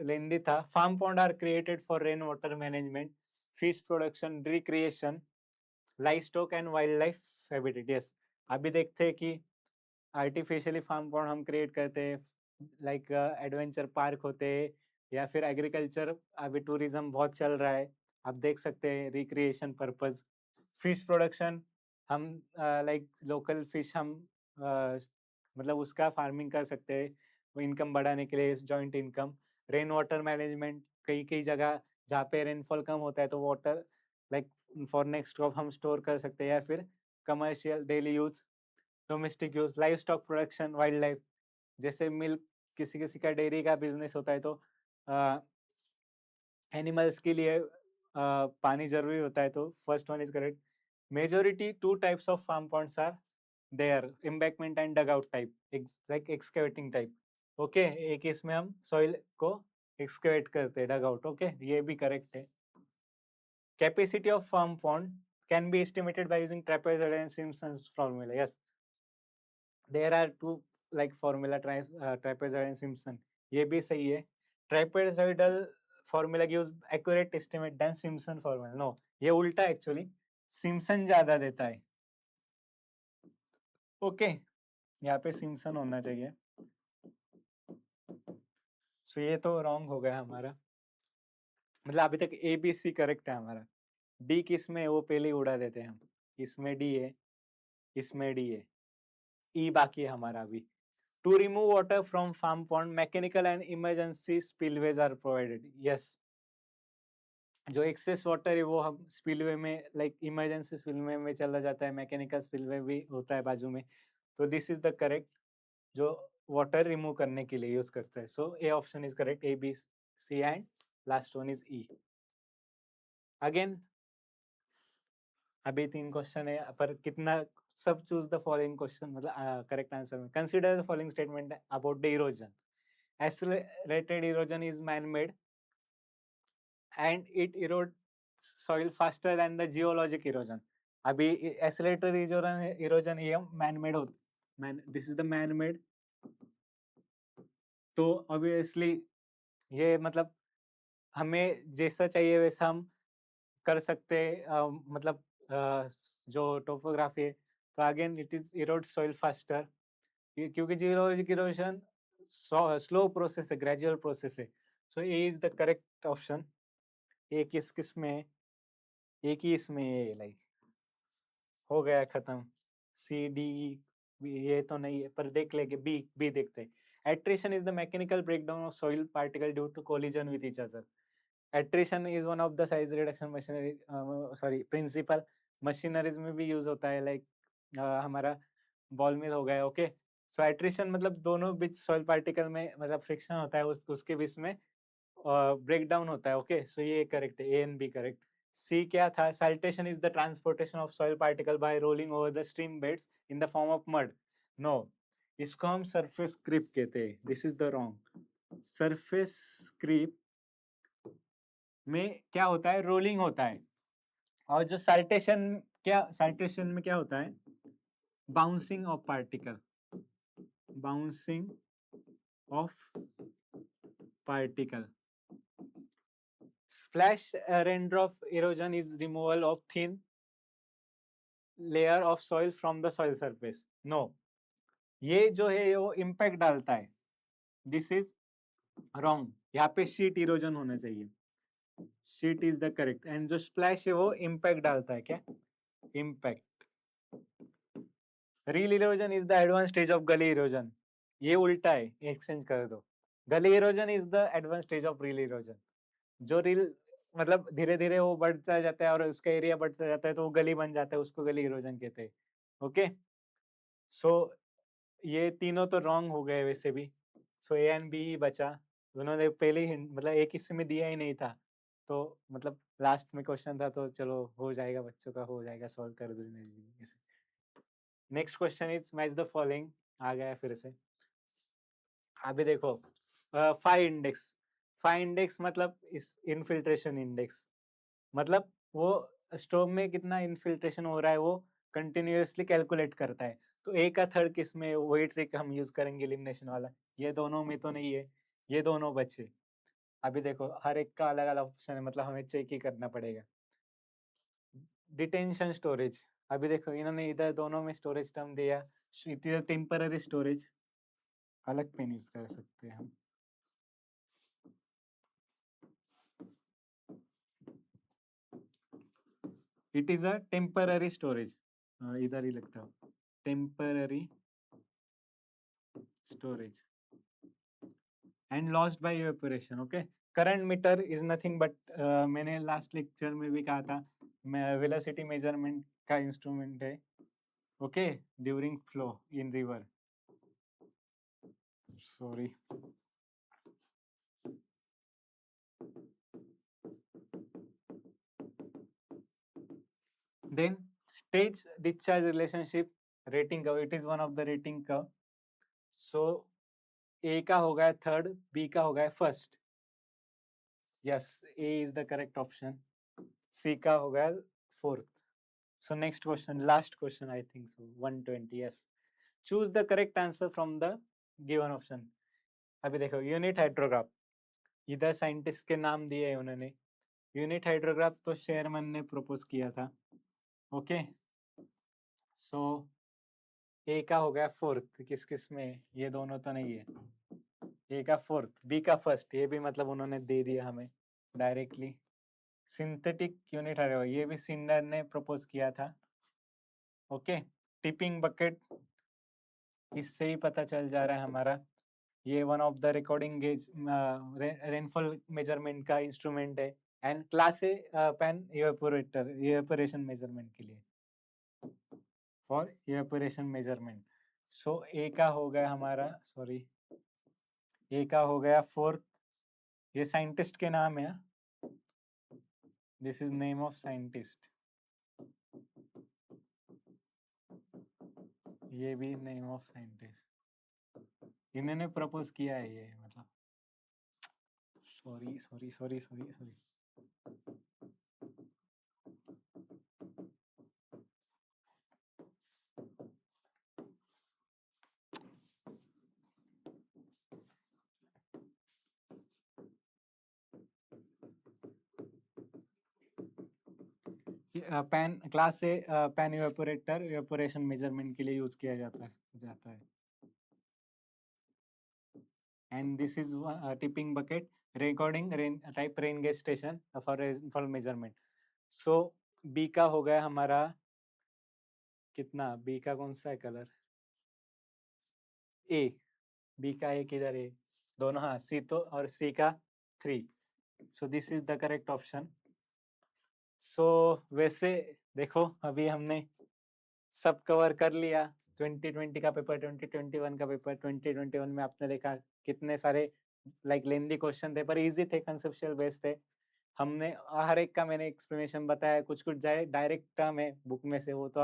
लेंदी था. Farm pond are created for rain water management, fish production, recreation, life stock and wildlife habitat. Yes, अभी देखते हैं कि आर्टिफिशियली फार्म पॉन्ड हम क्रिएट करते हैं, लाइक एडवेंचर पार्क होते हैं या फिर एग्रीकल्चर. अभी टूरिज्म बहुत चल रहा है, आप देख सकते हैं, रिक्रिएशन पर्पज. फिश प्रोडक्शन, हम लाइक लोकल फिश हम मतलब उसका फार्मिंग कर सकते हैं वो इनकम बढ़ाने के लिए, joint income. Rain water management, कई कई जगह जहाँ पे रेनफॉल कम होता है तो water like for next crop हम स्टोर कर सकते हैं, या फिर commercial daily use, domestic use, life stock production, wild life. जैसे मिल्क, किसी किसी का डेयरी का बिजनेस होता है तो एनिमल्स के लिए पानी जरूरी होता है. तो first one is correct. Majority two types of farm ponds are there, embankment and dugout type, like excavating type. Okay, एक इसमें हम सॉइल को एक्सकेवेट करते हैं, डगआउट. ओके, ये भी करेक्ट है. Capacity of farm pond can be estimated by using trapezoidal and Simpson's formula. Yes, there are two like formula, trapezoidal and Simpson. ये भी सही है. Trapezoidal formula gives accurate estimate than Simpson formula. No, ये उल्टा actually, Simpson ज्यादा देता है. Okay, यहाँ पे सिम्पसन होना चाहिए. सो ये तो रॉन्ग हो गया हमारा, मतलब अभी तक ए बी सी करेक्ट है हमारा. डी किस में है वो पहले ही उड़ा देते हैं हम. इसमें डी है, इसमें डी है, ई बाकी है हमारा अभी. To remove water from farm pond, mechanical and emergency spillways are provided. Yes, जो एक्सेस वाटर है वो हम स्पिलवे में, लाइक इमरजेंसी स्पिलवे में चला जाता है, मैकेनिकल स्पिलवे भी होता है बाजू में. तो दिस इज द करेक्ट, जो वाटर रिमूव करने के लिए यूज करता है. So A option is correct, A B C and last one is E. Again अभी 3 क्वेश्चन है पर कितना, सब चूज द फॉलोइंग क्वेश्चन, मतलब करेक्ट आंसर में. Consider the following statement about the erosion. Accelerated erosion is man-made and it erodes soil faster than the geologic erosion. अभी accelerated erosion ये man-made होता, this is the man-made. तो obviously ये मतलब हमें जैसा चाहिए वैसा हम कर सकते हैं, मतलब जो टोपोग्राफी है. तो again it is Erode soil faster, क्योंकि जियोलॉजिक इरोजन स्लो प्रोसेस है, ग्रेजुअल प्रोसेस है. So A is the correct option. एक किस में है, एक ही इसमें है, लाइक हो गया खत्म. सी डी ये तो नहीं है पर देख लेंगे. बी बी देखते हैं. Attrition is the mechanical breakdown of soil particle due to collision with each other. Attrition is one of the size reduction machinery, sorry principle machineries में भी यूज होता है, लाइक हमारा बॉल मिल हो गया. ओके, सो attrition मतलब दोनों बीच सॉइल पार्टिकल में मतलब फ्रिक्शन होता है, उसके बीच में ब्रेक डाउन होता है. ओके, सो ये करेक्ट है, A and B correct. C क्या था, saltation is the transportation of soil particle by rolling over the stream beds in the form of mud. No, इसको हम सरफेस क्रीप कहते हैं. This is the wrong. Surface creep में क्या होता है, रोलिंग होता है. और जो साल्टेशन, क्या साल्टेशन में क्या होता है, bouncing off particle, bouncing off particle. Splash raindrop erosion is removal of thin layer of soil from the soil surface. No, ये जो है वो impact डालता है. This is wrong. यहाँ पे sheet erosion होना चाहिए. Sheet is the correct. And जो splash है वो impact डालता है. क्या? Impact. Reel erosion is the advanced stage of gully erosion. ये उल्टा है, exchange कर दो. Gully erosion is the advanced stage of reel erosion. जो रील मतलब धीरे धीरे वो बढ़ता जाता है और उसका एरिया बढ़ता जाता है तो वो गली बन जाता है, उसको गली इरोजन कहते हैं. ओके, सो ये तीनों तो रॉन्ग हो गए वैसे भी. सो ए एंड बी बचा. उन्होंने पहले ही मतलब एक हिस्से में दिया ही नहीं था, तो मतलब लास्ट में क्वेश्चन था तो चलो हो जाएगा, बच्चों का हो जाएगा, सॉल्व कर देने. Next question is match the following आ गया फिर से। अभी देखो फाई इंडेक्स मतलब इस इनफिल्ट्रेशन इंडेक्स, मतलब वो स्टोव में कितना इनफिल्ट्रेशन हो रहा है वो कंटिन्यूअसली कैलकुलेट करता है। तो ए का थर्ड किस में, वही ट्रिक हम यूज करेंगे एलिमिनेशन वाला। ये दोनों में तो नहीं है, ये दोनों बचे। अभी देखो हर एक का अलग अलग ऑप्शन है, मतलब हमें चेक ही करना पड़ेगा। डिटेंशन स्टोरेज, अभी देखो इन्होंने इधर दोनों में स्टोरेज टर्म दिया, इट इज टेम्पररी स्टोरेज, अलग पेन यूज कर सकते हैं हम। It is a temporary storage, इधर ही लगता है temporary storage and lost by evaporation. Okay, current meter is nothing but, मैंने लास्ट लेक्चर में भी कहा था, वेलोसिटी मेजरमेंट का इंस्ट्रूमेंट है। Okay, during flow in river, sorry. Then stage discharge relationship rating curve, it is one of the rating curve. So A का हो गया थर्ड, B का हो गया first. Yes, A is the correct option. C का हो गया fourth. So next question, last question I think so, 120. Yes, choose the correct answer from the given option. अभी देखो यूनिट हाइड्रोग्राफ, इधर साइंटिस्ट के नाम दिए हैं उन्होंने। यूनिट हाइड्रोग्राफ तो शेरमैन ने प्रपोज किया था। ओके, सो ए का हो गया फोर्थ, किस किस में, ये दोनों तो नहीं है। ए का फोर्थ, बी का फर्स्ट, ये भी मतलब उन्होंने दे दिया हमें डायरेक्टली। सिंथेटिक यूनिट हाइड्रोग्राफ, ये भी सिंडर ने प्रपोज किया था। ओके, टिपिंग बकेट, इससे ही पता चल जा रहा है हमारा, ये one of the recording gauge rainfall measurement का इंस्ट्रूमेंट है। And class A pan evaporator, evaporation measurement के लिए, for evaporation measurement. So A का हो गया हमारा, सॉरी, ए का हो गया फोर्थ, ये साइंटिस्ट के नाम है, this is name of scientist, ये भी नेम ऑफ साइंटिस्ट, इन्होंने प्रपोज किया है ये, मतलब sorry sorry sorry sorry sorry. Pan class से पैन इवेपोरेटर इवेपोरेशन मेजरमेंट के लिए यूज किया जाता है। And this is tipping bucket recording rain type rain gauge station for measurement. So B का हो गया हमारा कितना, बी का कौन सा है कलर, ए, बी का एक इधर ए, दोनों, हाँ सी तो, और सी का 3। So this is the correct option. So वैसे देखो अभी हमने सब कवर कर लिया, 2020 का पेपर, 2021 का पेपर। 2021 में आपने देखा कितने सारे लाइक लेंदी क्वेश्चन थे, पर इजी थे, कंसेप्चुअल बेस्ड थे। हमने हर एक का मैंने एक्सप्लेनेशन बताया, कुछ कुछ डायरेक्ट टर्म है बुक में से, वो तो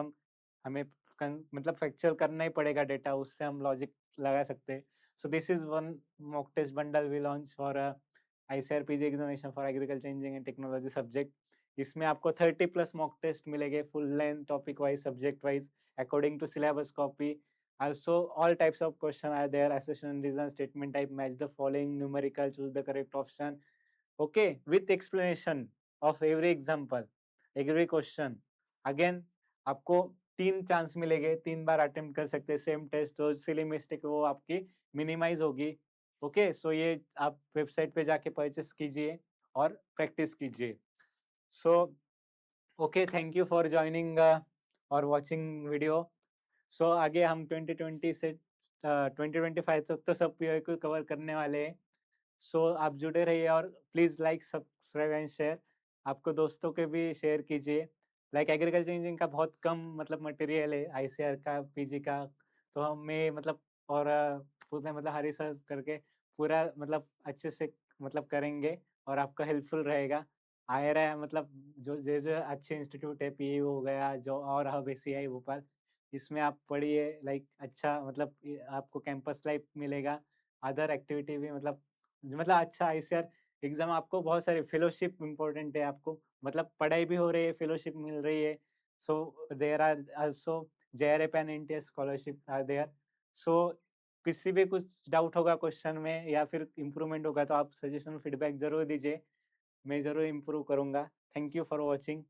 हमें मतलब फैक्चुअल करना ही पड़ेगा डेटा, उससे हम लॉजिक लगा सकते हैं। So this is one mock test bundle we launch for ICRPG examination for agriculture engineering and technology subject. इसमें आपको 30+ मॉक टेस्ट मिलेंगे, full length, topic wise, subject wise, according to syllabus copy. Also, all types of question are there, assertion, reason, statement type, match the following, numerical, choose the correct option. Okay, with explanation of every example, every question. Again, आपको 3 chance मिलेंगे, 3 बार attempt कर सकते हैं same taste, तो silly mistake वो आपकी minimise होगी। Okay, so ये आप वेबसाइट पे जाके परचेस कीजिए और प्रैक्टिस कीजिए। So okay, thank you for joining और वॉचिंग वीडियो। सो आगे हम 2020 से 2025 तक तो सब पीओ को कवर करने वाले हैं। सो आप जुड़े रहिए और please like, subscribe and share. आपको दोस्तों के भी शेयर कीजिए। लाइक एग्रीकल्चर इंजीनियरिंग का बहुत कम मतलब मटेरियल है, ICR का, PG का, तो हमें मतलब और पूरा मतलब हरी सर करके पूरा मतलब अच्छे से मतलब करेंगे और आपका हेल्पफुल रहेगा। आ रहा है मतलब जो अच्छे इंस्टीट्यूट है, PU हो गया जो, और हब ACI भोपाल, इसमें आप पढ़िए, लाइक अच्छा मतलब आपको कैंपस लाइफ मिलेगा, अदर एक्टिविटी भी मतलब अच्छा आईसीआर एग्जाम, आपको बहुत सारे फेलोशिप इम्पोर्टेंट है आपको, मतलब पढ़ाई भी हो रही है, फेलोशिप मिल रही है। So there are also JRF and NTS scholarship are there. So किसी भी कुछ डाउट होगा क्वेश्चन में या फिर इम्प्रूवमेंट होगा तो आप सजेशन फीडबैक जरूर दीजिए, मैं जरूर इम्प्रूव करूंगा। Thank you for watching.